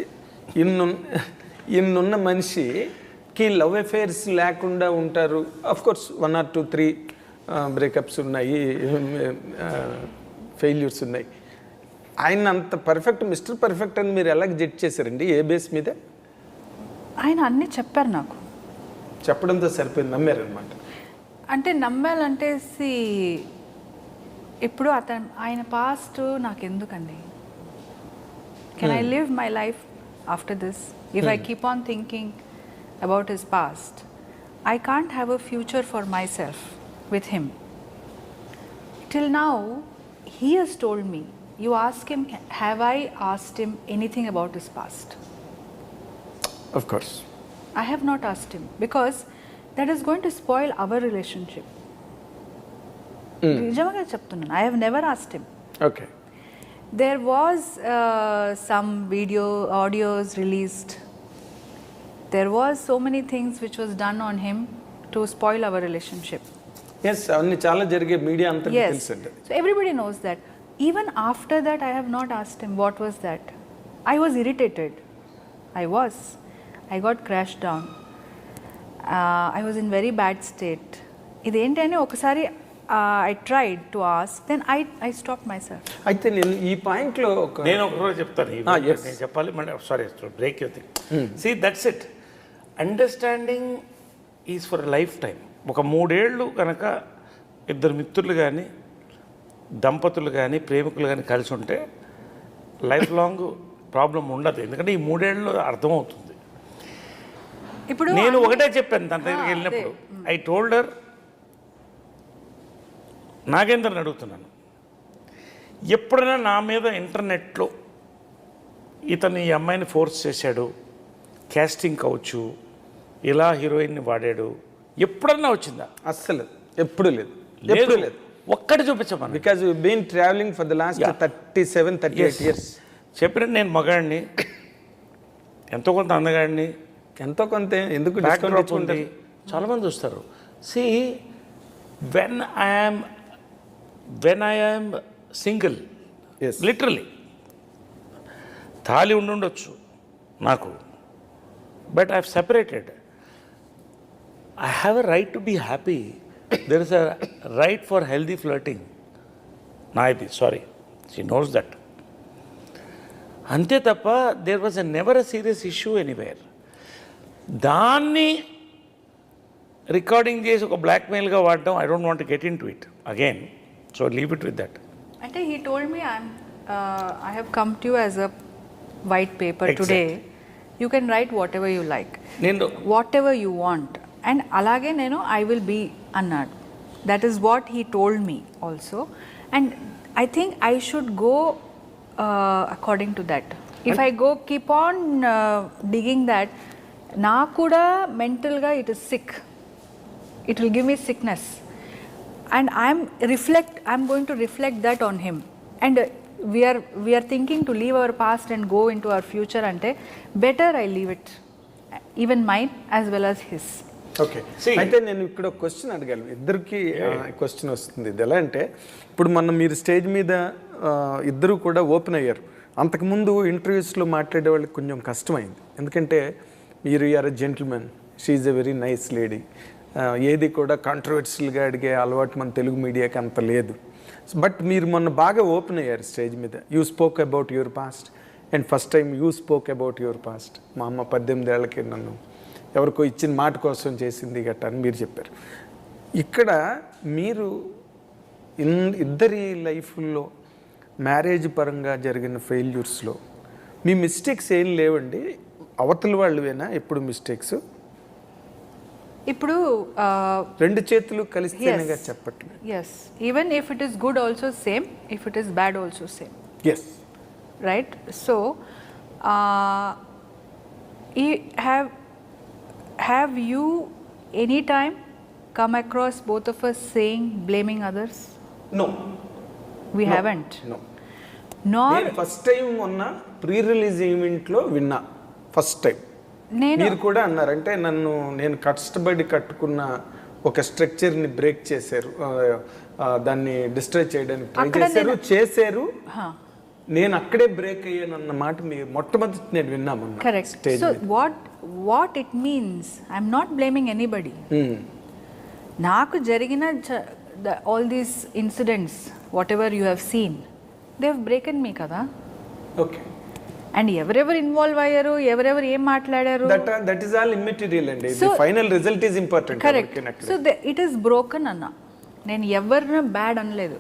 ఇన్నున్న మనిషికి లవ్ అఫైర్స్ లేకుండా ఉంటారు. అఫ్ కోర్స్ 1 or 2, 3 బ్రేకప్స్ ఉన్నాయి, ఫెయిల్యూర్స్ ఉన్నాయి. ఆయన అంత పర్ఫెక్ట్, మిస్టర్ పర్ఫెక్ట్ అని మీరు ఎలా జడ్జ్ చేశారండి? ఏ బేస్ మీద? ఆయన అన్నీ చెప్పారు నాకు. చెప్పడంతో సరిపోయింది, నమ్మారనమాట. అంటే నమ్మాలంటే ఇప్పుడు ఆయన పాస్ట్ నాకు ఎందుకండి? Can I live my life after this if I keep on thinking about his past? I can't have a future for my self with him. Till now, he has told me, you ask him, have I asked him anything about his past? Of course. I have not asked him because that is going to spoil our relationship. నిజంగా చెప్తున్నాను, I have never asked him. Okay. There was some audios released. There was so many things which was done on him to spoil our relationship. Yes, అవన్నీ చాలా జరిగే, media అంతా తెలుసండి. So everybody knows that. Even after that, I have not asked him what was that. I was irritated. I got crashed down. I was in very bad state. ఇదేంటి అని ఒకసారి I tried to ask, then I stopped myself. అయితే నేను ఈ పాయింట్లో నేను ఒకరోజు చెప్తాను, నేను చెప్పాలి, sorry break you thing. See that's it. Understanding is for life time. ఒక 3 ఏళ్ళు కనుక ఇద్దరు మిత్రులు కానీ, దంపతులు కానీ, ప్రేమికులు కానీ కలిసి ఉంటే లైఫ్ లాంగ్ ప్రాబ్లం ఉండదు. ఎందుకంటే ఈ 3 ఏళ్ళు అర్థమవుతుంది. ఇప్పుడు నేను ఒకటే చెప్పాను తన దగ్గరికి వెళ్ళినప్పుడు, ఐ టోల్డర్, నాగేంద్రని అడుగుతున్నాను, ఎప్పుడైనా నా మీద ఇంటర్నెట్లో ఇతను ఈ అమ్మాయిని ఫోర్స్ చేశాడు, క్యాస్టింగ్ కావచ్చు, ఇలా హీరోయిన్ని వాడాడు, ఎప్పుడన్నా వచ్చిందా? అస్సలు ఎప్పుడు లేదు, ఎప్పుడు లేదు. ఒక్కటి చూపించమని. Because you been travelling for the last 37-38 years. చెప్పినట్టు నేను మగాడిని, ఎంతో కొంత అందగాడిని, ఎంతో కొంత ఎందుకు డిస్కౌంట్ ఉంది, చాలామంది చూస్తారు. See when I'm single, literally తాళి ఉండొచ్చు నాకు, but I have separated. I have a right to be happy. There is a right for healthy flirting. Naidi, sorry. She knows that. Ante tappa, there was never a serious issue anywhere. Danni recording chesi oka blackmail ga vaadam, I don't want to get into it again. So leave it with that. Ante he told me I have come to you as a white paper today. You can write whatever you like. Whatever you want. And అలాగే నేను I will be అన్నాడు. That is what he told me also. And I think I should go according to that. If I go keep on digging that, నాకు కూడా మెంటల్గా it is sick, it will give me sickness. And I'm going to reflect that on him. అండ్ we are thinking to leave our past and go into our future, ante better I leave it, even mine as well as his. Okay. అయితే నేను ఇక్కడ ఒక question అడగాను, ఇద్దరికి question వస్తుంది. ఇది ఎలా అంటే, ఇప్పుడు మీరు స్టేజ్ మీద ఇద్దరు కూడా ఓపెన్ అయ్యారు. అంతకుముందు ఇంటర్వ్యూస్లో మాట్లాడే వాళ్ళకి కొంచెం కష్టమైంది, ఎందుకంటే మీరు are a gentlemen, she is a very nice lady. ఏది కూడా కాంట్రవర్షియల్గా అడిగే అలవాటు మన తెలుగు మీడియాకి అంత లేదు. బట్ మీరు మొన్న బాగా ఓపెన్ అయ్యారు స్టేజ్ మీద. You spoke about your past, and first time you spoke about your past. మా అమ్మ 18 ఏళ్ళకి నన్ను ఎవరికో ఇచ్చిన మాట కోసం చేసింది గట్ట అని మీరు చెప్పారు. ఇక్కడ మీరు ఇద్దరి లైఫ్లో మ్యారేజ్ పరంగా జరిగిన ఫెయిల్యూర్స్లో మీ మిస్టేక్స్ ఏం లేవండి? అవతల వాళ్ళవేనా ఎప్పుడు మిస్టేక్స్? ఇప్పుడు 2 చేతులు కలిస్తేనేగా చెప్పట్లేదు. yes, even if it is good also same, if it is bad also same. yes, right? So Have you any time come across both of us saying, blaming others? No We haven't. No Nor నేను first time మొన్న pre release ఈవెంట్లో విన్నా, first time. నేను మీరు కూడా అన్నారు, అంటే నేను కష్టపడి కట్టుకున్న ఒక స్ట్రక్చర్ని బ్రేక్ చేశారు, దాన్ని డిస్ట్రాయ్ చేయడానికి ట్రై అక్కడ చేశారు. Huh. నేను అక్కడే బ్రేక్ అయ్యాను అన్న మాట మీరు మొట్టమొదటి నేను విన్నామన్నా. Correct. Stage So మీద. what it means, I'm not blaming anybody. నాకు జరిగిన all these incidents, whatever you have seen, they have broken me కదా. ఓకే, అండ్ ఎవరెవరు ఇన్వాల్వ్ అయ్యారు, ఎవరెవరు ఏం మాట్లాడారు, దట్ ఈస్ ఆల్ ఇమ్మెటీరియల్ అండి. So- final result is important. Correct. So it is broken అన్న. నేను ఎవరిని బ్యాడ్ అనలేదు,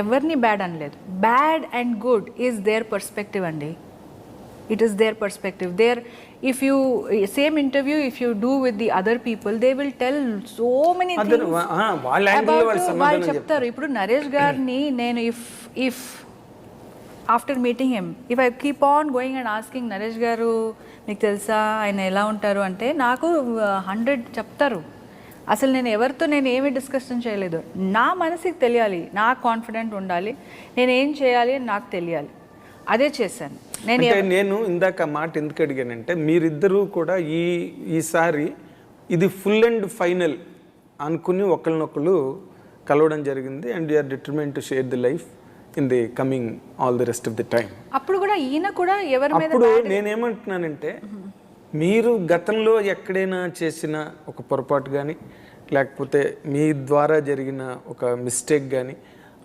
ఎవరిని బ్యాడ్ అనలేదు. Bad and good is their perspective అండి. It is their perspective. Their if you same interview if you do with the other people, they will tell so many వాళ్ళు చెప్తారు. ఇప్పుడు నరేష్ గారిని నేను if after meeting him, if I keep on going and asking, Naresh గారు మీకు తెలుసా ఆయన ఎలా ఉంటారు అంటే, నాకు 100 చెప్తారు. అసలు నేను ఏమీ డిస్కషన్ చేయలేదు. నా మనసుకి తెలియాలి, నాకు కాన్ఫిడెంట్ ఉండాలి, నేను ఏం చేయాలి అని నాకు తెలియాలి, అదే చేశాను. నేను ఇందాక ఆ మాట ఎందుకు అడిగానంటే, మీరిద్దరూ కూడా ఈసారి ఇది ఫుల్ అండ్ ఫైనల్ అనుకుని ఒకరినొకరు కలవడం జరిగింది. And you're determined to share the life in the coming all the rest of the time. అప్పుడు కూడా ఈయన కూడా ఎవరి మీద అప్పుడు నేనేమంటున్నానంటే, మీరు గతంలో ఎక్కడైనా చేసిన ఒక పొరపాటు కానీ, లేకపోతే మీ ద్వారా జరిగిన ఒక మిస్టేక్ కానీ,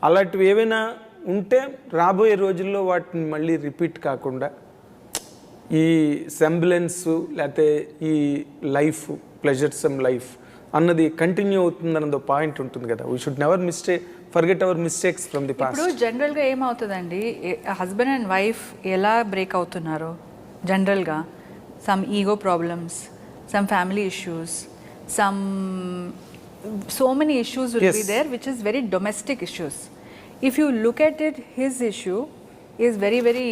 అలాంటివి ఏవైనా ఉంటే రాబోయే రోజుల్లో వాటిని మళ్ళీ రిపీట్ కాకుండా ఈ సెంబ్లెన్స్ లేకపోతే ఈ లైఫ్ ప్లెజర్సమ్ లైఫ్ అన్నది కంటిన్యూ అవుతుందన్నది పాయింట్ ఉంటుంది కదా. We should never forget our mistakes from the past. ఇప్పుడు జనరల్గా ఏమవుతుందండి, హస్బెండ్ అండ్ వైఫ్ ఎలా బ్రేక్ అవుతున్నారో, జనరల్గా some ego problems, some family issues, so many issues will be there, which is very domestic issues. If you look at it, his issue is very, very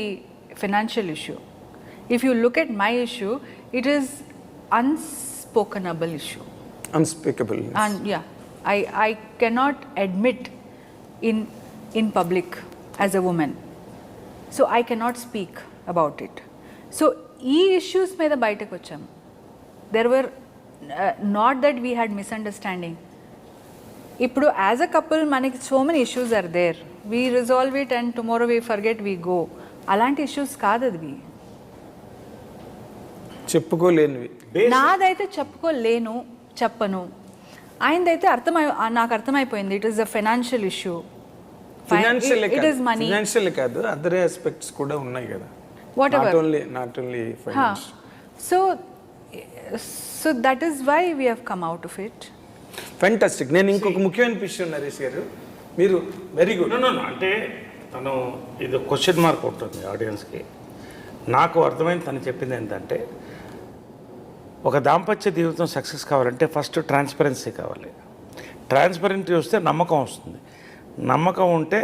financial issue. If you look at my issue, it is unspokenable issue. Unspeakable. Yes. And yeah, I cannot admit in public as a woman. So I cannot speak about it. So ee issues మీద బయటకు వచ్చాం. There were not that we had misunderstanding. ఇప్పుడు as a couple మనకి so many issues are there, we resolve it and tomorrow we forget we go. అలాంటి issues కాదు అది. చెప్పుకోలేనివి. నాదైతే చెప్పుకోలేను, చెప్పను. ఆయనదైతే నాకు అర్థమైపోయింది. It is a financial issue. It is money. Financial కాదు, అదర్ ఆస్పెక్ట్స్ కూడా ఉన్నాయి కదా. Whatever. Not only finance. So that is why we have come out of it. Fantastic. నేను ఇంకొక ముఖ్యమైన విషయం, నరేష్ గారు, మీరు వెరీ గుడ్. అంటే తను ఇది క్వశ్చన్ మార్క్ ఉంటుంది ఆడియన్స్కి. నాకు అర్థమైంది తను చెప్పింది ఏంటంటే, ఒక దాంపత్య జీవితం సక్సెస్ కావాలంటే ఫస్ట్ ట్రాన్స్పరెన్సీ కావాలి. ట్రాన్స్పరెన్సీ వస్తే నమ్మకం వస్తుంది. నమ్మకం ఉంటే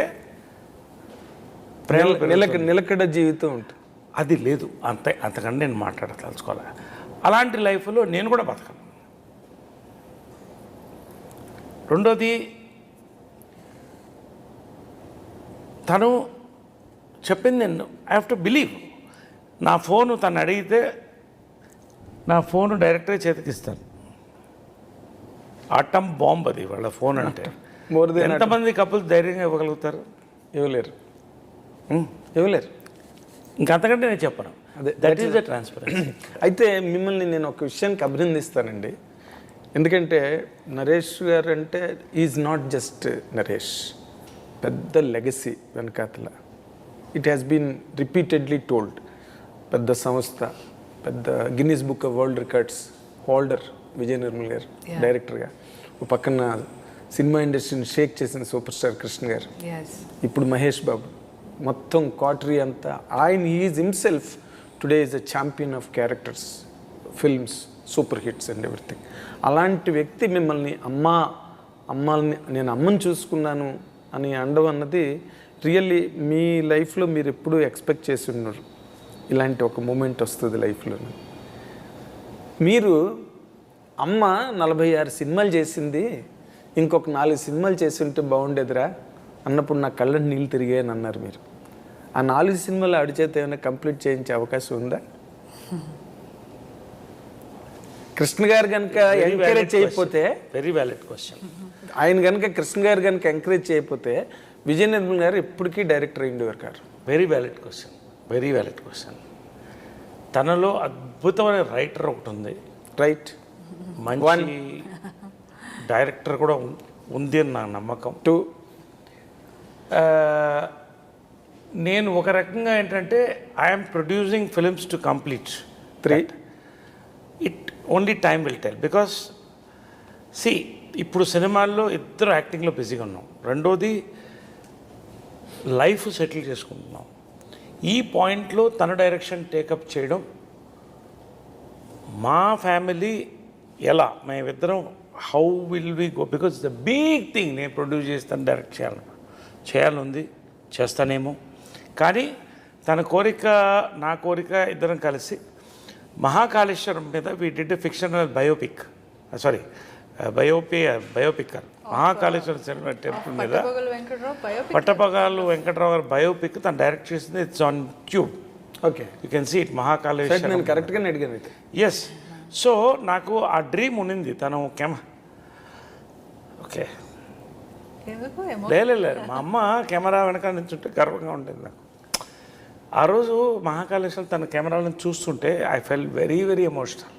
నిలకడ జీవితం ఉంటుంది. అది లేదు, అంతకంటే నేను మాట్లాడదలుచుకోవాలి. అలాంటి లైఫ్లో నేను కూడా బతకను. రెండోది, తను చెప్పింది నేను ఐ హ్యావ్ టు బిలీవ్. నా ఫోను తను అడిగితే నా ఫోను డైరెక్ట్గా చేతికిస్తాను. అటమ్ బాంబ్ అది వాళ్ళ ఫోన్ అంటే. ఎంతమంది కపుల్స్ ధైర్యంగా ఇవ్వగలుగుతారు? ఇవ్వలేరు. ఇంకంతకంటే నేను చెప్పను. That is the transparency. అయితే మిమ్మల్ని నేను ఒక విషయానికి అభినందిస్తానండి. ఎందుకంటే నరేష్ గారు అంటే ఈజ్ నాట్ జస్ట్ నరేష్, పెద్ద లెగసీ వెనకాతల. It has been repeatedly told. పెద్ద సంస్థ, పెద్ద Guinness book of world records holder Vijaya Nirmal garu డైరెక్టర్గా, ఒక పక్కన సినిమా ఇండస్ట్రీని షేక్ చేసిన సూపర్ స్టార్ కృష్ణ గారు, ఇప్పుడు మహేష్ బాబు, మొత్తం కాటరీ అంతా ఆయన. Is himself today is a champion of characters, films, super hits and everything. అలాంటి వ్యక్తి మిమ్మల్ని అమ్మాలని నేను అమ్మని చూసుకున్నాను అని అండం అన్నది రియల్లీ మీ లైఫ్లో మీరు ఎప్పుడూ ఎక్స్పెక్ట్ చేసి ఉన్నారు. ఇలాంటి ఒక మూమెంట్ వస్తుంది లైఫ్లో. మీరు అమ్మ 46 సినిమాలు చేసింది, ఇంకొక 4 సినిమాలు చేసి ఉంటే బాగుండేదిరా అన్నప్పుడు నా కళ్ళ నీళ్ళు తిరిగాయని అన్నారు మీరు. ఆ 4 సినిమాలు ఆడి చేత ఏమైనా కంప్లీట్ చేయించే అవకాశం ఉందా? కృష్ణ గారు కనుక ఎంకరేజ్ చేయకపోతే, వెరీ వ్యాలిడ్ క్వశ్చన్, ఆయన కనుక కృష్ణ గారు కనుక ఎంకరేజ్ చేయకపోతే విజయ నిర్మల్ గారు ఎప్పటికీ డైరెక్టర్ అయ్యిండేవారు కాదు. Very valid question, very valid question. తనలో అద్భుతమైన రైటర్ ఒకటి ఉంది, రైట్, మంచి డైరెక్టర్ కూడా ఉంది అని నా నమ్మకం. 2 నేను ఒక రకంగా ఏంటంటే I'm producing films to complete. 3 it only time will tell. Because see ఇప్పుడు సినిమాల్లో ఇద్దరు యాక్టింగ్లో బిజీగా ఉన్నాం, రెండోది లైఫ్ సెటిల్ చేసుకుంటున్నాం. ఈ పాయింట్లో తన డైరెక్షన్ టేకప్ చేయడం, మా ఫ్యామిలీ ఎలా మేమిద్దరం how will we go, because the big thing నేను ప్రొడ్యూస్ చేస్తాను, డైరెక్ట్ చేయాలనుంది, చేస్తానేమో. కానీ తన కోరిక నా కోరిక ఇద్దరం కలిసి మహాకాళేశ్వరం మీద we did a fictional biopic, sorry biopic Mahakaleshwaram cinema temple మీద పట్టపగాలు వెంకట్రావు గారు బయోపిక్ తను డైరెక్ట్ చేసింది. It's on tube, okay, you can see it Mahakaleshwaram. నేను కరెక్ట్గానే అడిగాను. ఎస్, సో నాకు ఆ డ్రీమ్ ఉన్నింది. తను ఓకే లేదు మా అమ్మ కెమెరా వెనక నుంచుంటే గర్వంగా ఉండేది నాకు. ఆ రోజు మహాకాళేశ్వరం తన కెమెరాలను చూస్తుంటే I fell very very emotional.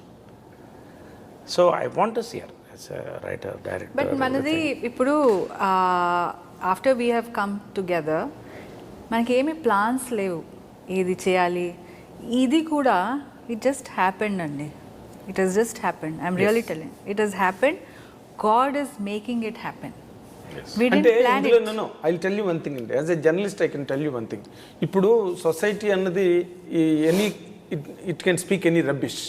So I want to see her as a writer, director. But మనది ఇప్పుడు after we have come together మనకి ఏమి ప్లాన్స్ లేవు ఏది చేయాలి. ఇది కూడా ఇట్ జస్ట్ హ్యాపెండ్ అండి. It has just happened. I'm really telling, it has happened. God is making it happen. అంటే ఇందులో I will tell you one thing అండి, as a journalist I can tell you one thing. ఇప్పుడు society అన్నది it can speak any rubbish.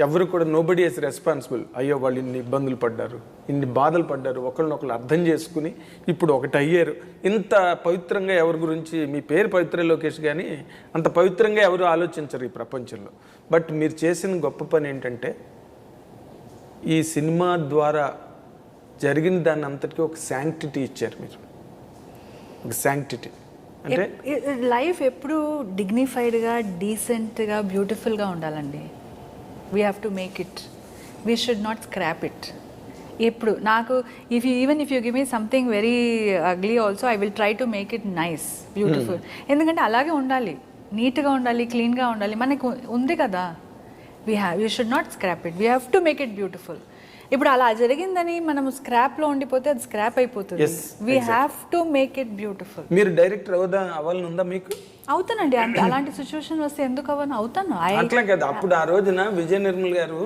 ఎవరు కూడా nobody is responsible. అయ్యో వాళ్ళు ఇన్ని ఇబ్బందులు పడ్డారు, ఇన్ని బాధలు పడ్డారు, ఒకళ్ళనొకళ్ళు అర్థం చేసుకుని ఇప్పుడు ఒకటి అయ్యారు. ఇంత పవిత్రంగా ఎవరి గురించి, మీ పేరు పవిత్ర లోకేష్ కానీ అంత పవిత్రంగా ఎవరు ఆలోచించరు ఈ ప్రపంచంలో. బట్ మీరు చేసిన గొప్ప పని ఏంటంటే ఈ సినిమా ద్వారా జరిగిన దాన్ని అంతటికీ ఒక శాంక్టిటీ ఇచ్చారు మీరు. ఒక శాంక్టిటీ అంటే లైఫ్ ఎప్పుడు డిగ్నిఫైడ్గా, డీసెంట్గా, బ్యూటిఫుల్గా ఉండాలండి. We have to make it, we should not scrap it. ఎప్పుడు నాకు if you give me something very ugly also I will try to make it nice, beautiful. ఎందుకంటే అలాగే ఉండాలి, నీట్గా ఉండాలి, క్లీన్గా ఉండాలి. మనకు ఉంది కదా, we should not scrap it, we have to make it beautiful. ఇప్పుడు అలా జరిగిందని మనం స్క్రాప్లో ఉండిపోతే అది స్క్రాప్ అయిపోతుంది. We have to make it beautiful. మీరు డైరెక్టర్ అవ్వాలని ఉందా మీకు? అవుతానండి, అలాంటి సిచ్యువేషన్ వస్తే ఎందుకు అవ్వను, అవుతాను. అట్లా కదా, అప్పుడు ఆ రోజున విజయ నిర్మల్ గారు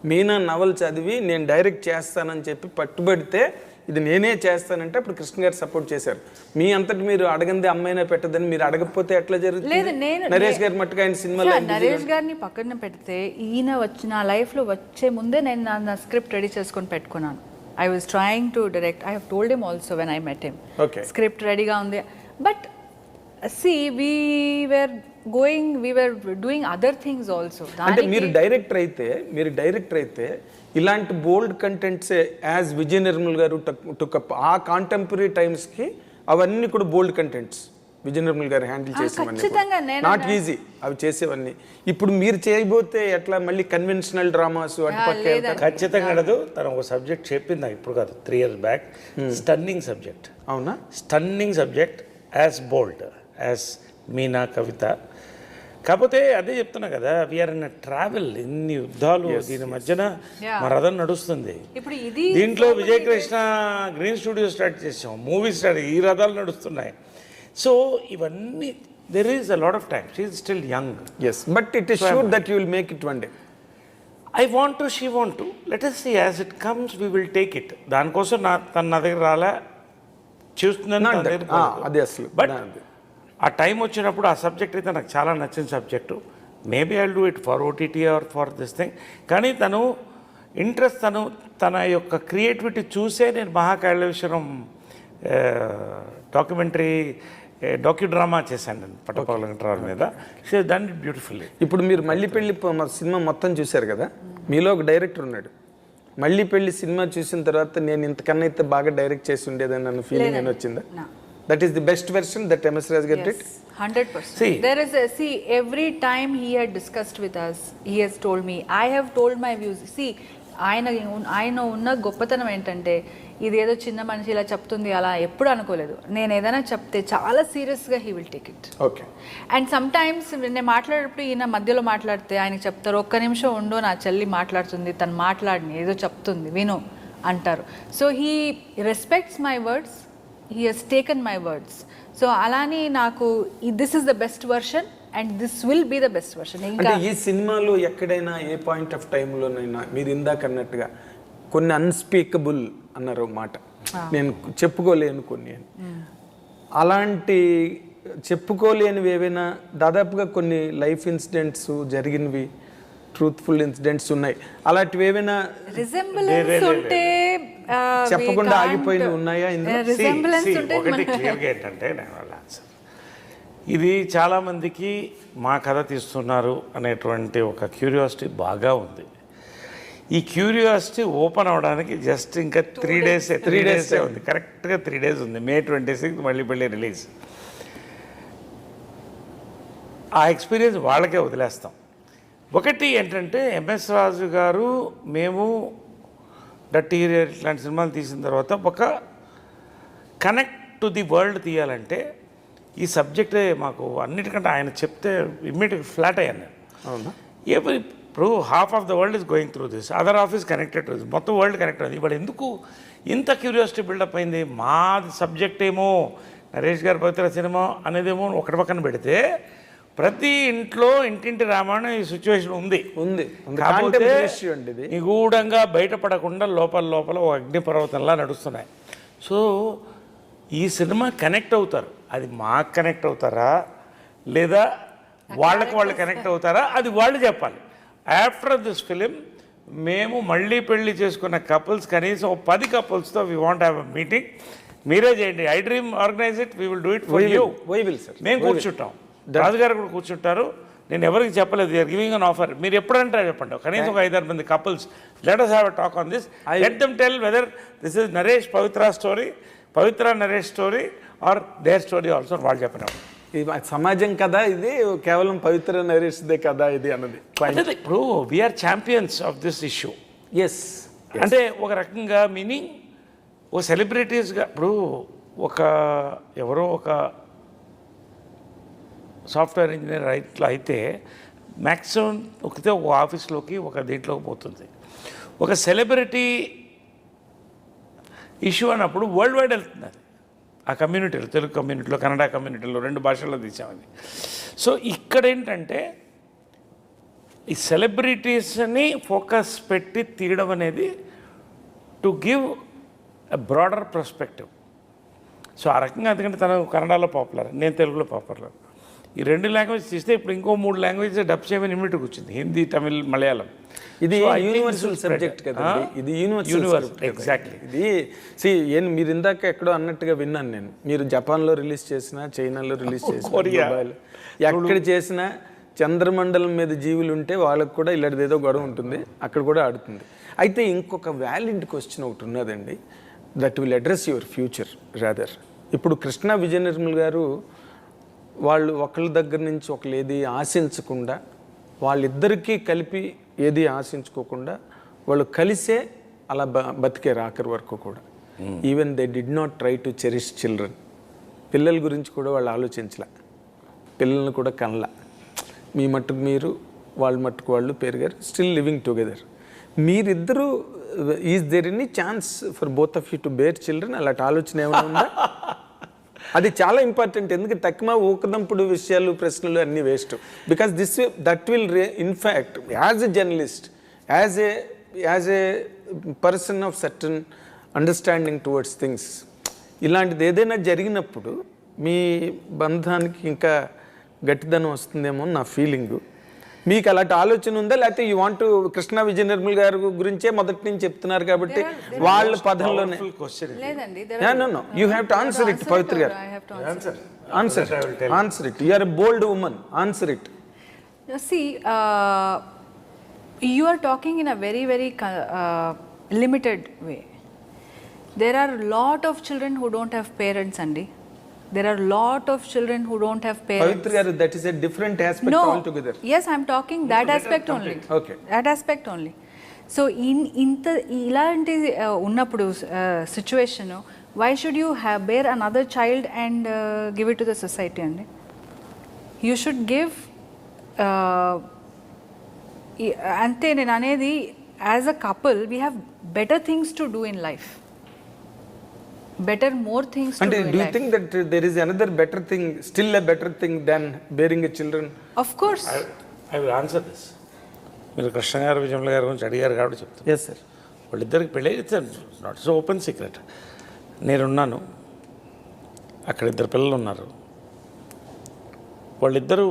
మీనా నవల్ చదివి నేను డైరెక్ట్ చేస్తానని చెప్పి పట్టుబడితే ఇది నేనే చేస్తానంటే అప్పుడు కృష్ణ గారు సపోర్ట్ చేశారు. మీ అంతటి మీరు అడగంది అమ్మాయినా పెట్టదని మీరు అడగకపోతే ఎట్లా జరుగుతుంది? నరేష్ గారు మట్టుగా ఆయన సినిమాలో నరేష్ గారిని పక్కన పెడితే ఈయన నా లైఫ్లో వచ్చే ముందే నేను నా స్క్రిప్ట్ రెడీ చేసుకొని పెట్టుకున్నాను. I was trying to direct. I have told him also when I met him, script రెడీగా ఉంది. But see we were doing other things also. అంటే మీరు డైరెక్టర్ అయితే ఇలాంటి బోల్డ్ కంటెంట్స్ యాజ్ విజయ నిర్మల్ గారు టుకప్ ఆ కాంటెంపరీ టైమ్స్కి అవన్నీ కూడా బోల్డ్ కంటెంట్స్ విజయ నిర్మల్ గారు హ్యాండిల్ చేసేవన్నీ నాట్ ఈజీ అవి చేసేవన్నీ. ఇప్పుడు మీరు చేయబోతే ఎట్లా మళ్ళీ కన్వెన్షనల్ డ్రామాస్ అటుపక్క ఖచ్చితంగా అడదు. తను ఒక సబ్జెక్ట్ చెప్పింది ఇప్పుడు కాదు, 3 years బ్యాక్. Stunning subject. అవునా? స్టన్నింగ్ సబ్జెక్ట్, యాజ్ బోల్డ్ యాజ్ మీనా, కవిత. కాకపోతే అదే చెప్తున్నా కదా, వీఆర్ ఇన్ ట్రావెల్, ఇన్ని యుద్ధాలు దీని మధ్యన మా రథం నడుస్తుంది. దీంట్లో విజయకృష్ణ గ్రీన్ స్టూడియో స్టార్ట్ చేసాం, మూవీ స్టార్ట్, ఈ రథాలు నడుస్తున్నాయి. సో ఇవన్నీ there is a lot of time. She is still young. Yes, but it is sure that you will make it one day. I want to, she want to. Let us see as it comes, we will take it. దానికోసం తన నా దగ్గర రాలే, చూస్తున్నాను అదే అసలు. But ఆ time వచ్చినప్పుడు ఆ సబ్జెక్ట్ అయితే నాకు చాలా నచ్చిన subject. Maybe I will do it for OTT or for this thing. కానీ తను ఇంట్రెస్ట్, తన యొక్క క్రియేటివిటీ చూసే నేను మహాకాళేశ్వరం డాక్యుమెంటరీ డాక్యూ డ్రామా చేశాను నేను పట్టపగల వెంకటరావు మీద. She done it beautifully. ఇప్పుడు మీరు మళ్ళీ పెళ్లి సినిమా మొత్తం చూశారు కదా, మీలో ఒక డైరెక్టర్ ఉన్నాడు. మళ్ళీ పెళ్లి సినిమా చూసిన తర్వాత నేను ఇంతకన్నా అయితే బాగా డైరెక్ట్ చేసి ఉండేదని అన్న ఫీలింగ్ ఏమైనా వచ్చిందా? That is the best version that MS Raj did? 100%. See. There is every time he had discussed with us, he has told me, I have told my views. See, ఆయన ఉన్న గొప్పతనం ఏంటంటే ఇదేదో చిన్న మనిషి ఇలా చెప్తుంది అలా ఎప్పుడు అనుకోలేదు. నేను ఏదైనా చెప్తే చాలా సీరియస్గా he will take it. Okay. And some times నేను మాట్లాడేటప్పుడు ఈయన మధ్యలో మాట్లాడితే ఆయనకి చెప్తారు, ఒక్క నిమిషం ఉండు నా చెల్లి మాట్లాడుతుంది, తను మాట్లాడిని ఏదో చెప్తుంది విను అంటారు. So he respects my words, he has taken my words. So alani naku this is the best version and this will be the best version. అంటే ఈ సినిమాలో ఎక్కడైనా ఏ పాయింట్ ఆఫ్ టైంలోనైనా మీరు ఇందాక అన్నట్టుగా కొన్ని అన్స్పీకబుల్ అన్నారు మాట, నేను చెప్పుకోలేను కొన్ని అని, అలాంటి చెప్పుకోలేనివి ఏవైనా దాదాపుగా కొన్ని లైఫ్ ఇన్సిడెంట్స్ జరిగినవి ట్రూత్ఫుల్ ఇన్సిడెంట్స్ ఉన్నాయి, అలాంటివి ఏమైనా రిజెంబ్లెన్స్ ఉంటే చెప్పకుండా ఆగిపోయినవి ఉన్నాయా? ఒకటి క్లియర్గా ఏంటంటే నేను వాళ్ళ ఆన్సర్, ఇది చాలామందికి మా కథ తీస్తున్నారు అనేటువంటి ఒక క్యూరియాసిటీ బాగా ఉంది. ఈ క్యూరియాసిటీ ఓపెన్ అవడానికి జస్ట్ ఇంకా 3 డేసే ఉంది, కరెక్ట్గా 3 days ఉంది. May 26 మళ్ళీ పెళ్ళి రిలీజ్. ఆ ఎక్స్పీరియన్స్ వాళ్ళకే వదిలేస్తాం. ఒకటి ఏంటంటే ఎంఎస్ రాజు గారు, మేము డర్టీ ఇట్లాంటి సినిమాలు తీసిన తర్వాత ఒక కనెక్ట్ టు ది వరల్డ్ తీయాలంటే ఈ సబ్జెక్టే మాకు అన్నిటికంటే ఆయన చెప్తే ఇమ్మీడియట్గా ఫ్లాట్ అయ్యాను నేను. అవునా? ఇప్పుడు half of the world is going through this, other of is connected to this, మొత్తం వరల్డ్ కనెక్ట్ అయింది. ఇప్పుడు ఎందుకు ఇంత క్యూరియాసిటీ బిల్డప్ అయింది? మా సబ్జెక్ట్ ఏమో నరేష్ గారి పవిత్ర సినిమా అనేదేమో ఒకటి పక్కన పెడితే ప్రతి ఇంట్లో ఇంటింటి రామాయణం ఈ సిచ్యువేషన్ ఉంది. కాకపోతే నిగూఢంగా బయటపడకుండా లోపల ఒక అగ్నిపర్వతంలా నడుస్తున్నాయి. సో ఈ సినిమా కనెక్ట్ అవుతారు, అది మాకు కనెక్ట్ అవుతారా లేదా వాళ్ళకి వాళ్ళు కనెక్ట్ అవుతారా అది వాళ్ళు చెప్పాలి. ఆఫ్టర్ దిస్ ఫిలిం మేము మళ్ళీ పెళ్లి చేసుకున్న కపుల్స్ కనీసం 10 couples we want have a meeting. మీరే చేయండి, I dream organise it, we will do it for you. మేము కూర్చుంటాం, రాజుగారు కూడా కూర్చుంటారు. నేను ఎవరికి చెప్పలేదు, యూఆర్ గివింగ్ అన్ ఆఫర్, మీరు ఎప్పుడంటే చెప్పండి. కనీసం ఒక 5-6 మంది couples, let us have a talk on this. Let them tell whether this is Naresh Pavitra story, Pavitra Naresh story or their story also. వాళ్ళు చెప్పినప్పుడు సమాజం కదా ఇది, కేవలం పవిత్ర నరేష్దే కదా ఇది అన్నది. ఇప్పుడు we're champions of this issue. Yes, అంటే ఒక రకంగా మీనింగ్ ఓ సెలబ్రిటీస్గా, ఇప్పుడు ఎవరో ఒక సాఫ్ట్వేర్ ఇంజనీర్ ఇట్లా అయితే మ్యాక్సిమం ఒక ఆఫీస్లోకి ఒక దీంట్లోకి పోతుంది. ఒక సెలబ్రిటీ ఇష్యూ అన్నప్పుడు వరల్డ్ వైడ్ వెళ్తుంది అది. ఆ కమ్యూనిటీలో, తెలుగు కమ్యూనిటీలో, కన్నడ కమ్యూనిటీలో 2 భాషల్లో తీసామని. సో ఇక్కడ ఏంటంటే ఈ సెలబ్రిటీస్ని ఫోకస్ పెట్టి తీయడం అనేది to give a broader perspective. So ఆ రకంగా, ఎందుకంటే తను కన్నడలో పాపులర్, నేను తెలుగులో పాపులర్. ఈ 2 లాంగ్వేజ్ తీస్తే ఇప్పుడు ఇంకో 3 లాంగ్వేజ్ డబ్ చేయమని ఇమ్మీడియట్గా వచ్చింది, హిందీ, తమిళ్, మలయాళం. ఇది యూనివర్సల్ సబ్జెక్ట్ కదా, ఇది యూనివర్సల్. ఎగ్జాక్ట్లీ. ఇది మీరు ఇందాక ఎక్కడో అన్నట్టుగా విన్నాను నేను, మీరు జపాన్లో రిలీజ్ చేసినా, చైనాలో రిలీజ్ చేసినా, ఎక్కడ చేసినా చంద్రమండలం మీద జీవులు ఉంటే వాళ్ళకు కూడా ఇలాంటిదేదో గొడవ ఉంటుంది, అక్కడ కూడా ఆడుతుంది. అయితే ఇంకొక వ్యాలిడ్ క్వశ్చన్ ఒకటి ఉన్నదండి, that will address your future rather. ఇప్పుడు కృష్ణ విజయ నిర్మల్ గారు వాళ్ళు ఒకళ్ళ దగ్గర నుంచి ఒకళ్ళు ఏది ఆశించకుండా, వాళ్ళిద్దరికీ కలిపి ఏది ఆశించుకోకుండా వాళ్ళు కలిసే అలా బతికే ఆఖరి వరకు కూడా. Even they did not try to cherish children. పిల్లల గురించి కూడా వాళ్ళు ఆలోచించలే, పిల్లల్ని కూడా కనలా. మీ మట్టుకు మీరు, వాళ్ళ మట్టుకు వాళ్ళు పెరిగారు, స్టిల్ లివింగ్ టుగెదర్. మీరిద్దరూ, is there any chance for both of you to bear children? అలాంటి ఆలోచన ఏమైనా ఉందా? అది చాలా ఇంపార్టెంట్, ఎందుకంటే తక్కువ ఊకదంపుడు విషయాలు, ప్రశ్నలు అన్నీ waste. Because that will in fact as a journalist, as a person of certain understanding towards things, ఇలాంటిది ఏదైనా జరిగినప్పుడు మీ బంధానికి ఇంకా గట్టిదనం వస్తుందేమో నా ఫీలింగు. మీకు అలాంటి ఆలోచన ఉందా, లేకపోతే యూ వాంట్ కృష్ణ విజయ నిర్మల్ గారి గురించే మొదటి నుంచి చెప్తున్నారు కాబట్టి వాళ్ళ పదంలోనే? క్వశ్చన్ లేదండి, No. You have to answer it, Pavitra garu. I have to answer. Answer it. You are a bold woman. Answer it. See, you are talking in a very, very limited way. There are a lot of children who don't have parents, Andy. There are a lot of children who don't have parents. Pavitra garu, that is a different aspect altogether. Yes, I'm talking that aspect only. Okay. That aspect only. So ఇలాంటి ఉన్నప్పుడు situation, why should you bear another child and give it to the society అండి? You should give అంతే నేను అనేది, as a couple we have better things to do in life, more things to And do in do you life. think that there is another better thing, still a better thing than bearing a children? Of course. I will answer this. మీరు కృష్ణ గారు విజయమ్మ గారి గురించి అడిగారు కాబట్టి చెప్తాను. Yes, sir. వాళ్ళిద్దరికి పెళ్ళి, it's not so open secret. నేనున్నాను, అక్కడ 2 పిల్లలు ఉన్నారు. వాళ్ళిద్దరూ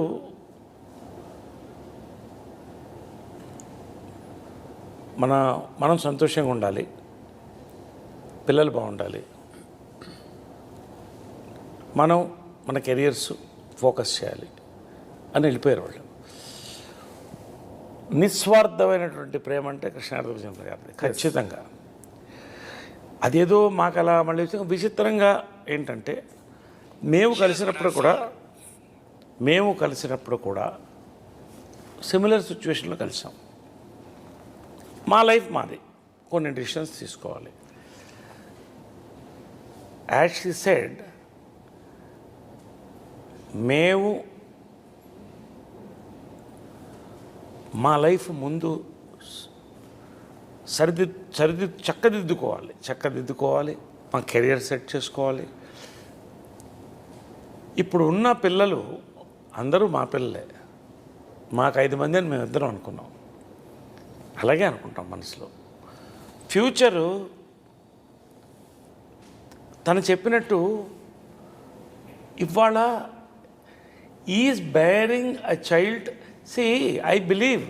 మనం సంతోషంగా ఉండాలి, పిల్లలు బాగుండాలి, మన కెరియర్స్ ఫోకస్ చేయాలి అని వెళ్ళిపోయారు వాళ్ళు. నిస్వార్థమైనటువంటి ప్రేమ అంటే కృష్ణార్థ విజయమ్మ గారిది ఖచ్చితంగా. అదేదో మాకు అలా మళ్ళీ విచిత్రంగా ఏంటంటే, మేము కలిసినప్పుడు కూడా సిమిలర్ సిచ్యువేషన్లో కలిసాం. మా లైఫ్ మాది, కొన్ని డిసిషన్స్ తీసుకోవాలి. యాజ్ షీ సెడ్, మేము మా లైఫ్ ముందు చక్కదిద్దుకోవాలి, మా కెరియర్ సెట్ చేసుకోవాలి. ఇప్పుడు ఉన్న పిల్లలు అందరూ మా పిల్లలే. మాకు 5 మంది అని మేమిద్దరం అనుకున్నాం, అలాగే అనుకుంటాం మనసులో. ఫ్యూచరు తను చెప్పినట్టు ఇవాళ is bearing a child. See, I believe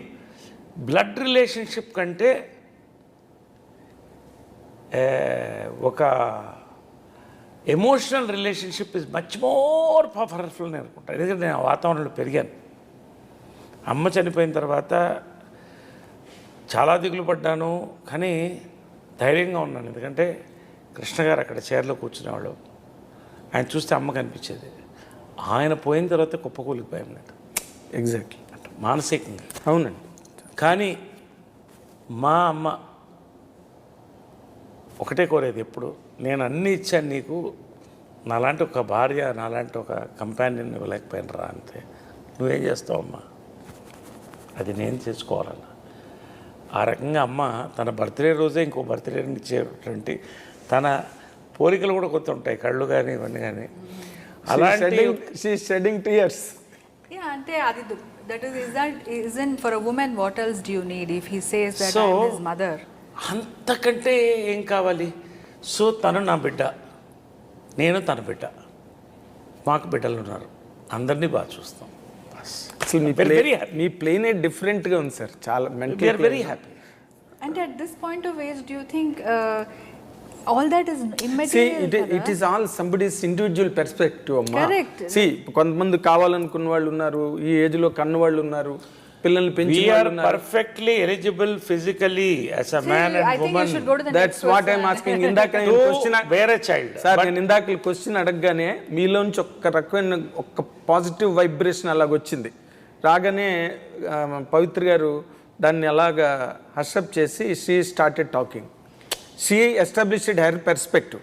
blood relationship కంటే ఒక emotional relationship is much more powerful అని అనుకుంటాను. ఎందుకంటే నేను ఆ వాతావరణంలో పెరిగాను. అమ్మ చనిపోయిన తర్వాత చాలా దిగులు పడ్డాను, కానీ ధైర్యంగా ఉన్నాను. ఎందుకంటే కృష్ణ గారు అక్కడ చైర్లో కూర్చునేవాళ్ళు, ఆయన చూస్తే అమ్మ కనిపించేది. ఆయన పోయిన తర్వాత కుప్పకూలిపోయాం నాకు. ఎగ్జాక్ట్లీ, అంటే మానసికంగా. అవునండి. కానీ మా అమ్మ ఒకటే కోరేది ఎప్పుడు, నేను అన్నీ ఇచ్చాను నీకు, నాలాంటి ఒక భార్య, నాలాంటి ఒక కంపానియన్ ఇవ్వలేకపోయాను రా, అంతే. నువ్వేం చేస్తావు అమ్మా, అది నేను చేసుకోవాలన్న. ఆ రకంగా అమ్మ తన బర్త్డే రోజే ఇంకో బర్త్డేని ఇచ్చేటువంటి, తన పోలికలు కూడా కొత్త ఉంటాయి, కళ్ళు కానీ ఇవన్నీ కానీ. అలాంటి షెడ్డింగ్ టీయర్స్. Yeah, అంటే అది that isn't for a woman. What else do you need if he says that So, I'm his mother? అంతకంటే ఏం కావాలి? సో తను నా బిడ్డ, నేను తన బిడ్డ, మాకు బిడ్డలు ఉన్నారు, అందరినీ బాగా చూస్తాం. అసలు మీ ప్లేనే డిఫరెంట్గా ఉంది సార్, చాలా We are very happy. And at this point of age, do you think all that is See, immaterial? it is all somebody's individual perspective, అమ్మా. Correct. See, కొంతమంది కావాలనుకున్న వాళ్ళు ఉన్నారు, ఈ ఏజ్ లో కన్న వాళ్ళు ఉన్నారు, పిల్లల్ని We పెంచిన are వాళ్ళు ఉన్నారు. perfectly eligible physically as a man I and think you woman should go to the That's next what question. I'm asking. ఇందాక నేను to question bear a child. Sir, నేను ఇందాక క్వశ్చన్ అడగగానే మీలోంచి ఒక్క రకమైన ఒక పాజిటివ్ వైబ్రేషన్ అలాగొచ్చింది. రాగానే పవిత్ర గారు దాన్ని అలాగా హర్షప్ చేసి she started talking. She established her perspective.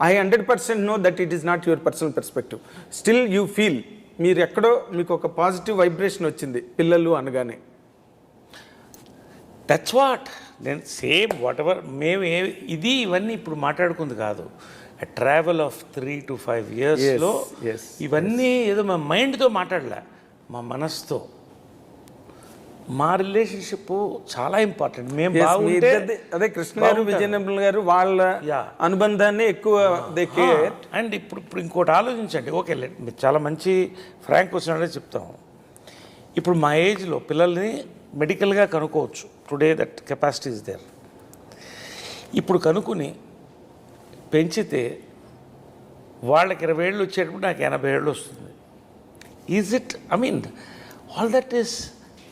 I 100% know that it is not your personal perspective. Still you feel మీరు ఎక్కడో మీకు ఒక పాజిటివ్ వైబ్రేషన్ వచ్చింది పిల్లలు అనగానే. దట్స్ వాట్ నేను సేమ్ వాట్ ఎవర్ మేము ఇది ఇవన్నీ ఇప్పుడు మాట్లాడుకుంది కాదు. ట్రావెల్ ఆఫ్ 3 to 5 yearsలో yes, ఇవన్నీ ఏదో మా మైండ్తో మాట్లాడలే, మా మనసుతో. మా రిలేషన్షిప్ చాలా ఇంపార్టెంట్. మేము Yes, మీ బాగుంటే ఇద్దరిది, అదే కృష్ణ గారు విజయనగరం గారు వాళ్ళ Yeah. అనుబంధాన్ని ఎక్కువ అండ్ ఇప్పుడు ఇంకోటి ఆలోచించండి. ఓకే, మీరు చాలా మంచి ఫ్రాంక్ క్వశ్చన్ అనేది చెప్తాం. ఇప్పుడు మా ఏజ్లో పిల్లల్ని మెడికల్గా కనుక్కోవచ్చు. Today that capacity is there. ఇప్పుడు కనుక్కుని పెంచితే వాళ్ళకి 20 ఏళ్ళు వచ్చేటప్పుడు నాకు 80 ఏళ్ళు వస్తుంది. Is it? I mean all that is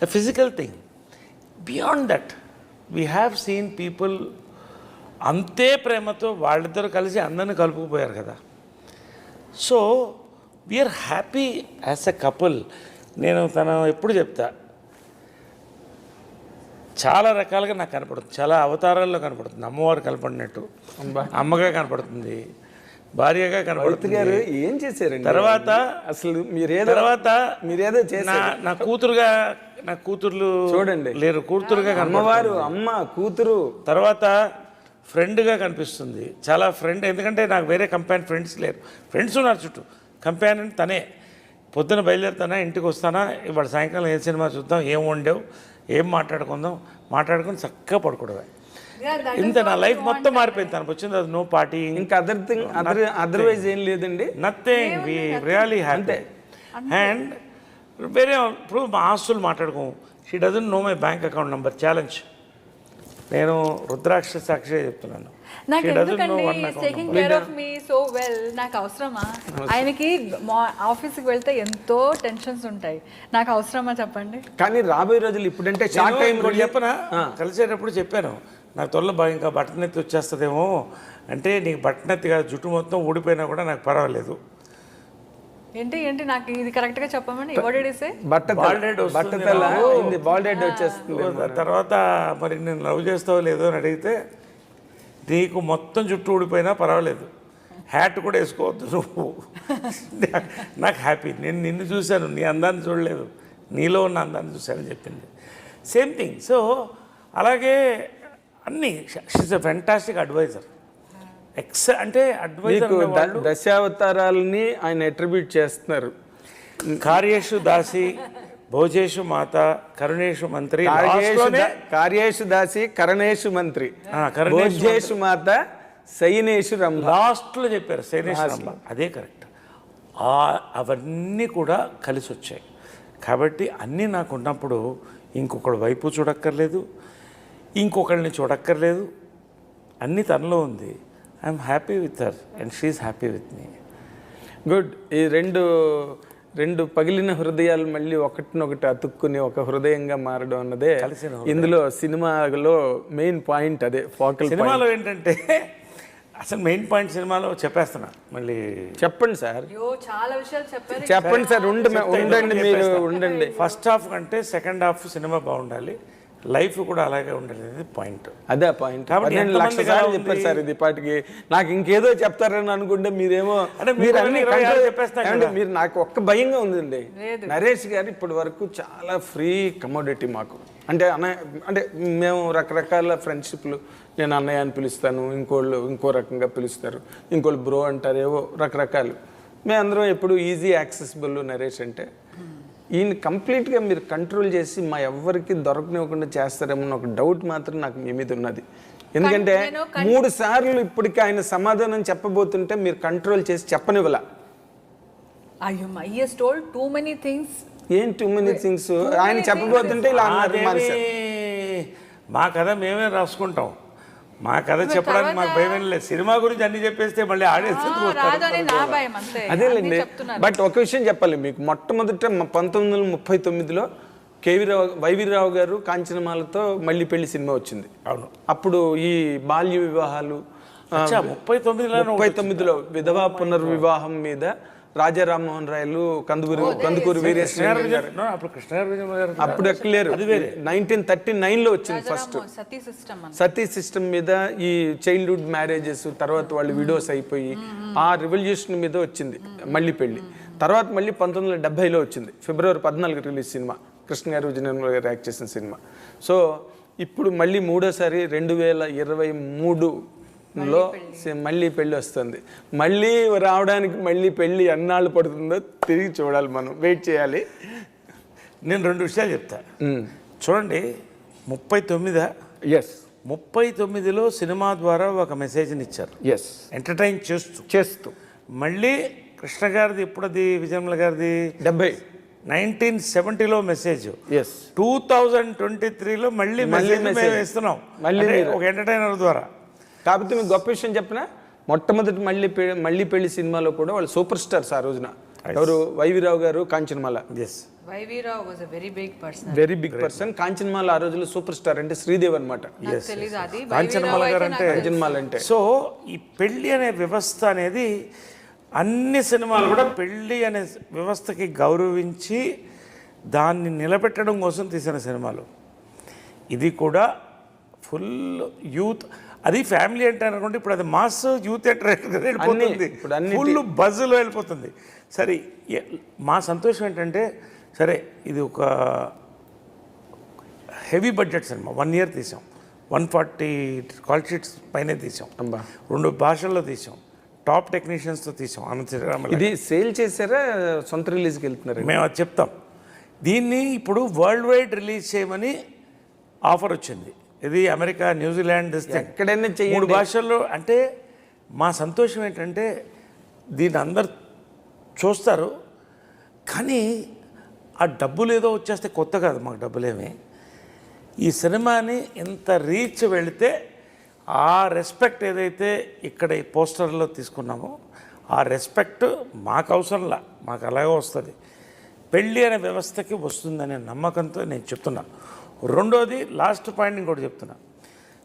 a physical thing. Beyond that we have seen people అంతే ప్రేమతో వాళ్ళిద్దరూ కలిసి అందరిని కలుపుకుపోయారు కదా. So we're happy as a couple. నేను ఎప్పుడు చెప్తా, చాలా రకాలుగా నాకు కనపడుతుంది, చాలా అవతారాల్లో కనపడుతుంది. అమ్మవారు కనపడినట్టు, అమ్మగా కనపడుతుంది, భార్యగా కనపడుతుంది. ఏం చేశారండి తర్వాత? అసలు మీరేదో నా కూతురుగా, నా కూతుర్లు చూడండి లేరు, కూతురుగా అమ్మవారు, అమ్మ కూతురు. తర్వాత ఫ్రెండ్గా కనిపిస్తుంది, చాలా ఫ్రెండ్. ఎందుకంటే నాకు వేరే కంపానియన్ ఫ్రెండ్స్ లేరు, ఫ్రెండ్స్ ఉన్నారు చుట్టూ. కంపానియన్ తనే. పొద్దున బయలుదేరుతానా, ఇంటికి వస్తానా, ఇవాళ సాయంకాలం ఏ సినిమా చూద్దాం, ఏం వండావు, ఏం మాట్లాడుకొని చక్కగా పడుకోవడమే. ఇంత నా లైఫ్ మొత్తం మారిపోయింది. తనకు వచ్చింది అది నో పార్టీ, ఇంకా అదర్వైజ్ ఏం లేదండి. Nothing. We really happy. And వేరే ఇప్పుడు మా ఆస్తులు మాట్లాడుకోము. She doesn't know my bank account number. Challenge. నేను రుద్రాక్ష సాక్షిగా చెప్తున్నాను. నాకు ఎందుకండి టేకింగ్ కేర్ ఆఫ్ మీ సో వెల్, నాకు అవసరమా? ఆయనకి ఆఫీస్కి వెళ్తే ఎంతో టెన్షన్స్ ఉంటాయి, నాకు అవసరమా చెప్పండి? కానీ రాబోయే రోజులు ఇప్పుడంటే షార్ట్ టైం కూడా చెప్పనా, కలిసేటప్పుడు చెప్పాను, నాకు త్వరలో ఇంకా బట్టనెత్తి వచ్చేస్తుందేమో అంటే, నీకు బట్టనెత్తి కాదు, జుట్టు మొత్తం ఊడిపోయినా కూడా నాకు పర్వాలేదు. ఏంటి నాకు ఇది కరెక్ట్గా చెప్పమని బాల్డెడ్ వచ్చేస్తుంది. తర్వాత మరి నేను లవ్ చేస్తావో లేదో అని అడిగితే, నీకు మొత్తం జుట్టు ఊడిపోయినా పర్వాలేదు, హ్యాట్ కూడా వేసుకోవద్దు నువ్వు, నాకు హ్యాపీ. నేను నిన్ను చూశాను, నీ అందాన్ని చూడలేదు, నీలో ఉన్న అందాన్ని చూశానని చెప్పింది. Same thing. సో అలాగే అన్నీ. She's a fantastic adviser. అంటే అడ్వైజర్. దశావతారాలని ఆయన అట్రిబ్యూట్ చేస్తున్నారు. కార్యేషు దాసి, భోజేషు మాత, కరుణేషు మంత్రి. కార్యేషు దాసి, కరణేషు మంత్రి, భోజేషు మాత, శయనేషు రంభ. లాస్ట్లో చెప్పారు శయనేషు రంభ. అదే కరెక్ట్. అవన్నీ కూడా కలిసి వచ్చాయి. కాబట్టి అన్నీ నాకు ఉన్నప్పుడు ఇంకొకటి వైపు చూడక్కర్లేదు, ఇంకొకరిని చూడక్కర్లేదు, అన్నీ తనలో ఉంది. I'm happy with her and she's happy with me. Good. ఈ రెండు పగిలిన హృదయాలు మళ్ళీ ఒకటినొకటి అతుక్కుని ఒక హృదయంగా మారడం అన్నదే ఇందులో సినిమాలో మెయిన్ పాయింట్. అదే ఫోకల్. సినిమాలో ఏంటంటే అసలు మెయిన్ పాయింట్ సినిమాలో చెప్పేస్తున్నా, మళ్ళీ చెప్పండి సార్. చాలా విషయాలు చెప్పారు, చెప్పండి సార్. ఉండండి మీరు ఉండండి. ఫస్ట్ హాఫ్ కంటే సెకండ్ హాఫ్ సినిమా బాగుండాలి, లైఫ్ కూడా అలాగే ఉండాలి అనేది పాయింట్. అదే పాయింట్. కాబట్టి నేను లక్ష సార్లు చెప్పాను సార్ ఇది పాటికి. నాకు ఇంకేదో చెప్తారని అనుకుంటే మీరేమో మీరు నాకు ఒక్క భయంగా ఉందండి. నరేష్ గారు ఇప్పటి వరకు చాలా ఫ్రీ కమోడిటీ మాకు. అంటే మేము రకరకాల ఫ్రెండ్షిప్లు, నేను అన్నయ్య అని పిలుస్తాను, ఇంకోళ్ళు ఇంకో రకంగా పిలుస్తారు, ఇంకోళ్ళు బ్రో అంటారు, ఏవో రకరకాలు. మేమందరం ఎప్పుడు ఈజీ యాక్సెసిబుల్ నరేష్ అంటే. ఈయన కంప్లీట్గా మీరు కంట్రోల్ చేసి మా ఎవ్వరికి దొరకనివ్వకుండా చేస్తారేమో ఒక డౌట్ మాత్రం నాకు మీ మీద ఉన్నది. ఎందుకంటే 3 సార్లు ఇప్పటికి ఆయన సమాధానం చెప్పబోతుంటే మీరు కంట్రోల్ చేసి చెప్పనివ్వలా. ఏం టూ మెనీ థింగ్స్ ఆయన చెప్పబోతుంటే ఇలా అన్నారు. మా కథ మేమే రాసుకుంటాం, మా కథ చెప్పడానికి మాకు భయం లేదు. సినిమా గురించి అన్ని చెప్పేస్తే మళ్ళీ అదేలేండి. బట్ ఒక విషయం చెప్పాలి మీకు. మొట్టమొదట 1939లో వైవి రావు గారు కాంచనమాలతో మళ్ళీ పెళ్లి సినిమా వచ్చింది. అవును. అప్పుడు ఈ బాల్య వివాహాలు 39లో విధవా పునర్వివాహం మీద రాజా రామ్మోహన్ రాయలు, కందుకూరి వీరేశ్వర అప్పుడు ఎక్కలేరు. 1939లో వచ్చింది ఫస్ట్ సతీ సిస్టమ్ మీద. ఈ చైల్డ్హుడ్ మ్యారేజెస్ తర్వాత వాళ్ళు విడోస్ అయిపోయి ఆ రివల్యూషన్ మీద వచ్చింది మళ్ళీ పెళ్లి. తర్వాత మళ్ళీ 1970లో వచ్చింది, ఫిబ్రవరి 14 రిలీజ్ సినిమా, కృష్ణ గారు విజయనిర్మల గారు యాక్ట్ చేసిన సినిమా. సో ఇప్పుడు మళ్ళీ మూడోసారి 2023లో మళ్ళీ పెళ్ళి వస్తుంది. మళ్ళీ రావడానికి మళ్ళీ పెళ్ళి ఎన్నాళ్ళు పడుతుందో తిరిగి చూడాలి, మనం వెయిట్ చేయాలి. నేను 2 విషయాలు చెప్తా. చూడండి, 39లో సినిమా ద్వారా ఒక మెసేజ్ని ఇచ్చారు. ఎంటర్టైన్ చేస్తూ. మళ్ళీ కృష్ణ గారిది ఎప్పుడది, విజయనిర్మల గారిది 70 1970లో మెసేజ్, ఎస్ 2023లో మళ్ళీ మెసేజ్ మేము ఇస్తున్నాం, మళ్ళీ అంటే మీరు. ఒక ఎంటర్టైనర్ ద్వారా. కాకపోతే మీకు గొప్ప విషయం చెప్పిన మొట్టమొదటి మళ్ళీ పెళ్లి సినిమాలో కూడా వాళ్ళు సూపర్ స్టార్స్ ఆ రోజున. ఎవరు? వైవిరావు గారు, Kanchanamala. Yes, YV Rao was a very big person. Very big person. Kanchanamala ఆ రోజుల్లో సూపర్ స్టార్ అంటే శ్రీదేవ్ అనమాట. నాకు తెలీదు అది. కాంచనమాల గారు అంటే కాంచనమాల అంటే సో ఈ పెళ్ళి అనే వ్యవస్థ అనేది అన్ని సినిమాలు కూడా పెళ్ళి అనే వ్యవస్థకి గౌరవించి దాన్ని నిలబెట్టడం కోసం తీసిన సినిమాలు. ఇది కూడా ఫుల్ యూత్, అది ఫ్యామిలీ అంటే అనుకుంటే ఇప్పుడు అది మాస్ యూత్ ఎంటర్టైనర్ వెళ్ళిపోతుంది, ఇప్పుడు అన్ని ఫుల్ బజ్లో వెళ్ళిపోతుంది. సరే, మా సంతోషం ఏంటంటే సరే ఇది ఒక హెవీ బడ్జెట్ సినిమా, 1 year తీసాం, 140 కాల్ షీట్స్ పైనే తీసాం, 2 భాషల్లో తీసాం, టాప్ టెక్నీషియన్స్తో తీసాం. ఇది సేల్ చేశారా సొంత రిలీజ్కి వెళ్తున్నారు? మేము అది చెప్తాం. దీన్ని ఇప్పుడు వరల్డ్ వైడ్ రిలీజ్ చేయమని ఆఫర్ వచ్చింది. ఇది అమెరికా, న్యూజిలాండ్, ఎక్కడైనా చేయండి. 3 భాషల్లో. అంటే మా సంతోషం ఏంటంటే దీన్ని అందరు చూస్తారు, కానీ ఆ డబ్బులు ఏదో వచ్చేస్తే కొత్త కాదు మాకు డబ్బులేమి. ఈ సినిమాని ఇంత రీచ్ వెళితే ఆ రెస్పెక్ట్ ఏదైతే ఇక్కడ ఈ పోస్టర్లో తీసుకున్నామో ఆ రెస్పెక్ట్ మాకు అవసరంలా, మాకు అలాగే వస్తుంది. పెళ్ళి అనే వ్యవస్థకి వస్తుందనే నమ్మకంతో నేను చెప్తున్నా. రెండోది, లాస్ట్ పాయింట్ ఇంకోటి చెప్తున్నా,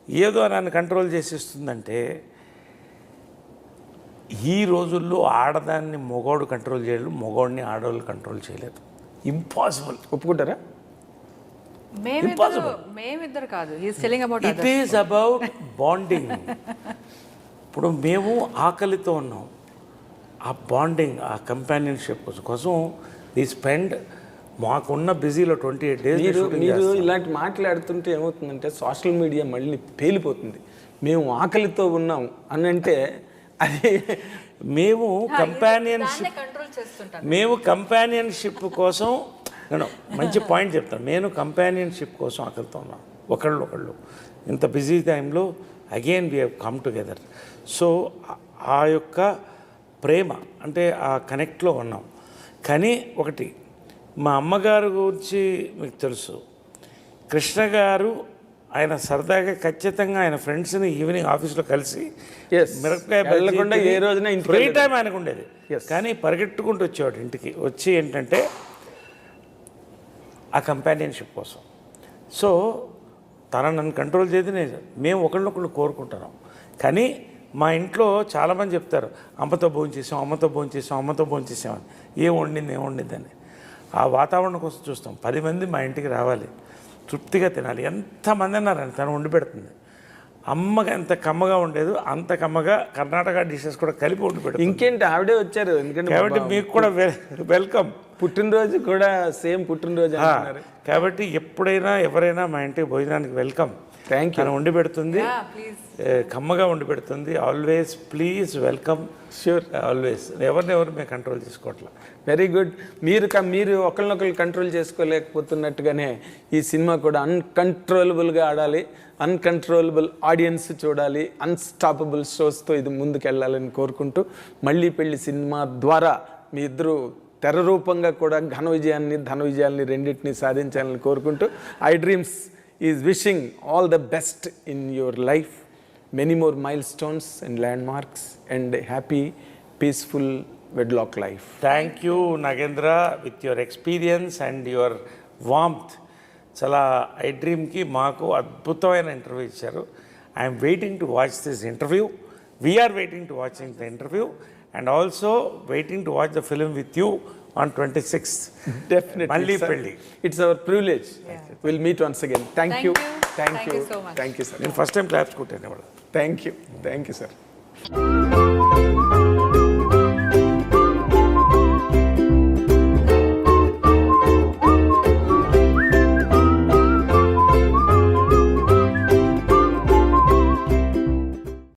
ఏదో నన్ను కంట్రోల్ చేసేస్తుందంటే ఈ రోజుల్లో ఆడదాన్ని మగవాడు కంట్రోల్ చేయలేదు, మగవాడిని ఆడవాళ్ళు కంట్రోల్ చేయలేదు. ఇంపాసిబుల్. ఒప్పుకుంటారా? మేమిద్దరు కాదు. He's telling about it is about bonding. ఇప్పుడు మేము ఆకలితో ఉన్నాం, ఆ బాండింగ్, ఆ కంపానియన్షిప్ కోసం వి స్పెండ్, మాకున్న బిజీలో 28 days. మీరు ఇలాంటి మాట్లాడుతుంటే ఏమవుతుందంటే సోషల్ మీడియా మళ్ళీ పేలిపోతుంది. మేము ఆకలితో ఉన్నాం అని అంటే అది మేము కంపానియన్షిప్, కంట్రోల్ చేస్తుంటాను. మేము కంపానియన్షిప్ కోసం, నేను మంచి పాయింట్ చెప్తాను, నేను కంపానియన్షిప్ కోసం ఆకలితో ఉన్నాను. ఒకళ్ళు ఇంత బిజీ టైంలో again we have come together. So ఆ యొక్క ప్రేమ అంటే ఆ కనెక్ట్లో ఉన్నాం. కానీ ఒకటి, మా అమ్మగారు గురించి మీకు తెలుసు, కృష్ణ గారు ఆయన సరదాగా ఖచ్చితంగా ఆయన ఫ్రెండ్స్ని ఈవినింగ్ ఆఫీస్లో కలిసి వెళ్ళకుండా ఏ రోజున ఫ్రీ టైం ఆయనకు ఉండేది, కానీ పరిగెట్టుకుంటూ వచ్చేవాడు ఇంటికి. వచ్చి ఏంటంటే ఆ కంపానియన్షిప్ కోసం. సో తన నన్ను కంట్రోల్ చేసి మేము ఒకళ్ళొకళ్ళు కోరుకుంటున్నాం. కానీ మా ఇంట్లో చాలామంది చెప్తారు, అమ్మతో భోంచేసాం, అమ్మతో భోంచేసాం, అమ్మతో భోంచేసామని. ఏం వండిందని ఆ వాతావరణం కోసం చూస్తాం. 10 మంది మా ఇంటికి రావాలి, తృప్తిగా తినాలి. ఎంతమంది అన్నారని తను వండి పెడుతుంది. అమ్మగా ఎంత కమ్మగా ఉండేది అంత కమ్మగా కర్ణాటక డిషెస్ కూడా కలిపి వండి పెడుతుంది. ఇంకేంటి, ఆవిడే వచ్చారు. ఎందుకంటే కాబట్టి మీకు కూడా వెల్కమ్. పుట్టినరోజు కూడా సేమ్ పుట్టినరోజు అంటున్నారు. కాబట్టి ఎప్పుడైనా ఎవరైనా మా ఇంటికి భోజనానికి వెల్కమ్. Thank you. తను వండి పెడుతుంది, కమ్మగా వండి పెడుతుంది. Always please welcome. Sure, always. ఎవరినెవరు మేము కంట్రోల్ చేసుకోవట్లా. Very good. మీరు ఒకరినొకరు కంట్రోల్ చేసుకోలేకపోతున్నట్టుగానే ఈ సినిమా కూడా అన్కంట్రోలబుల్గా ఆడాలి, అన్కంట్రోలబుల్ ఆడియన్స్ చూడాలి, అన్స్టాపబుల్ షోస్తో ఇది ముందుకు వెళ్ళాలని కోరుకుంటూ, మళ్ళీ పెళ్లి సినిమా ద్వారా మీ ఇద్దరు తెర రూపంగా కూడా ఘన విజయాన్ని ధన విజయాల్ని రెండింటినీ సాధించాలని కోరుకుంటూ, I dreams is wishing all the best in your life, many more milestones and landmarks and happy peaceful wedlock life. Thank you Nagendra, with your experience and your warmth. చాలా ఐ డ్రీమ్కి మాకు అద్భుతమైన interview ఇచ్చారు. I'm waiting to watch this interview. We're waiting to watching the interview and also waiting to watch the film with you on 26th. Definitely. Malli Pelli. It's our privilege. We'll meet once again. Thank you. Thank you so much. Thank you, sir. నేను first time claps కొట్టాను. Thank you, sir.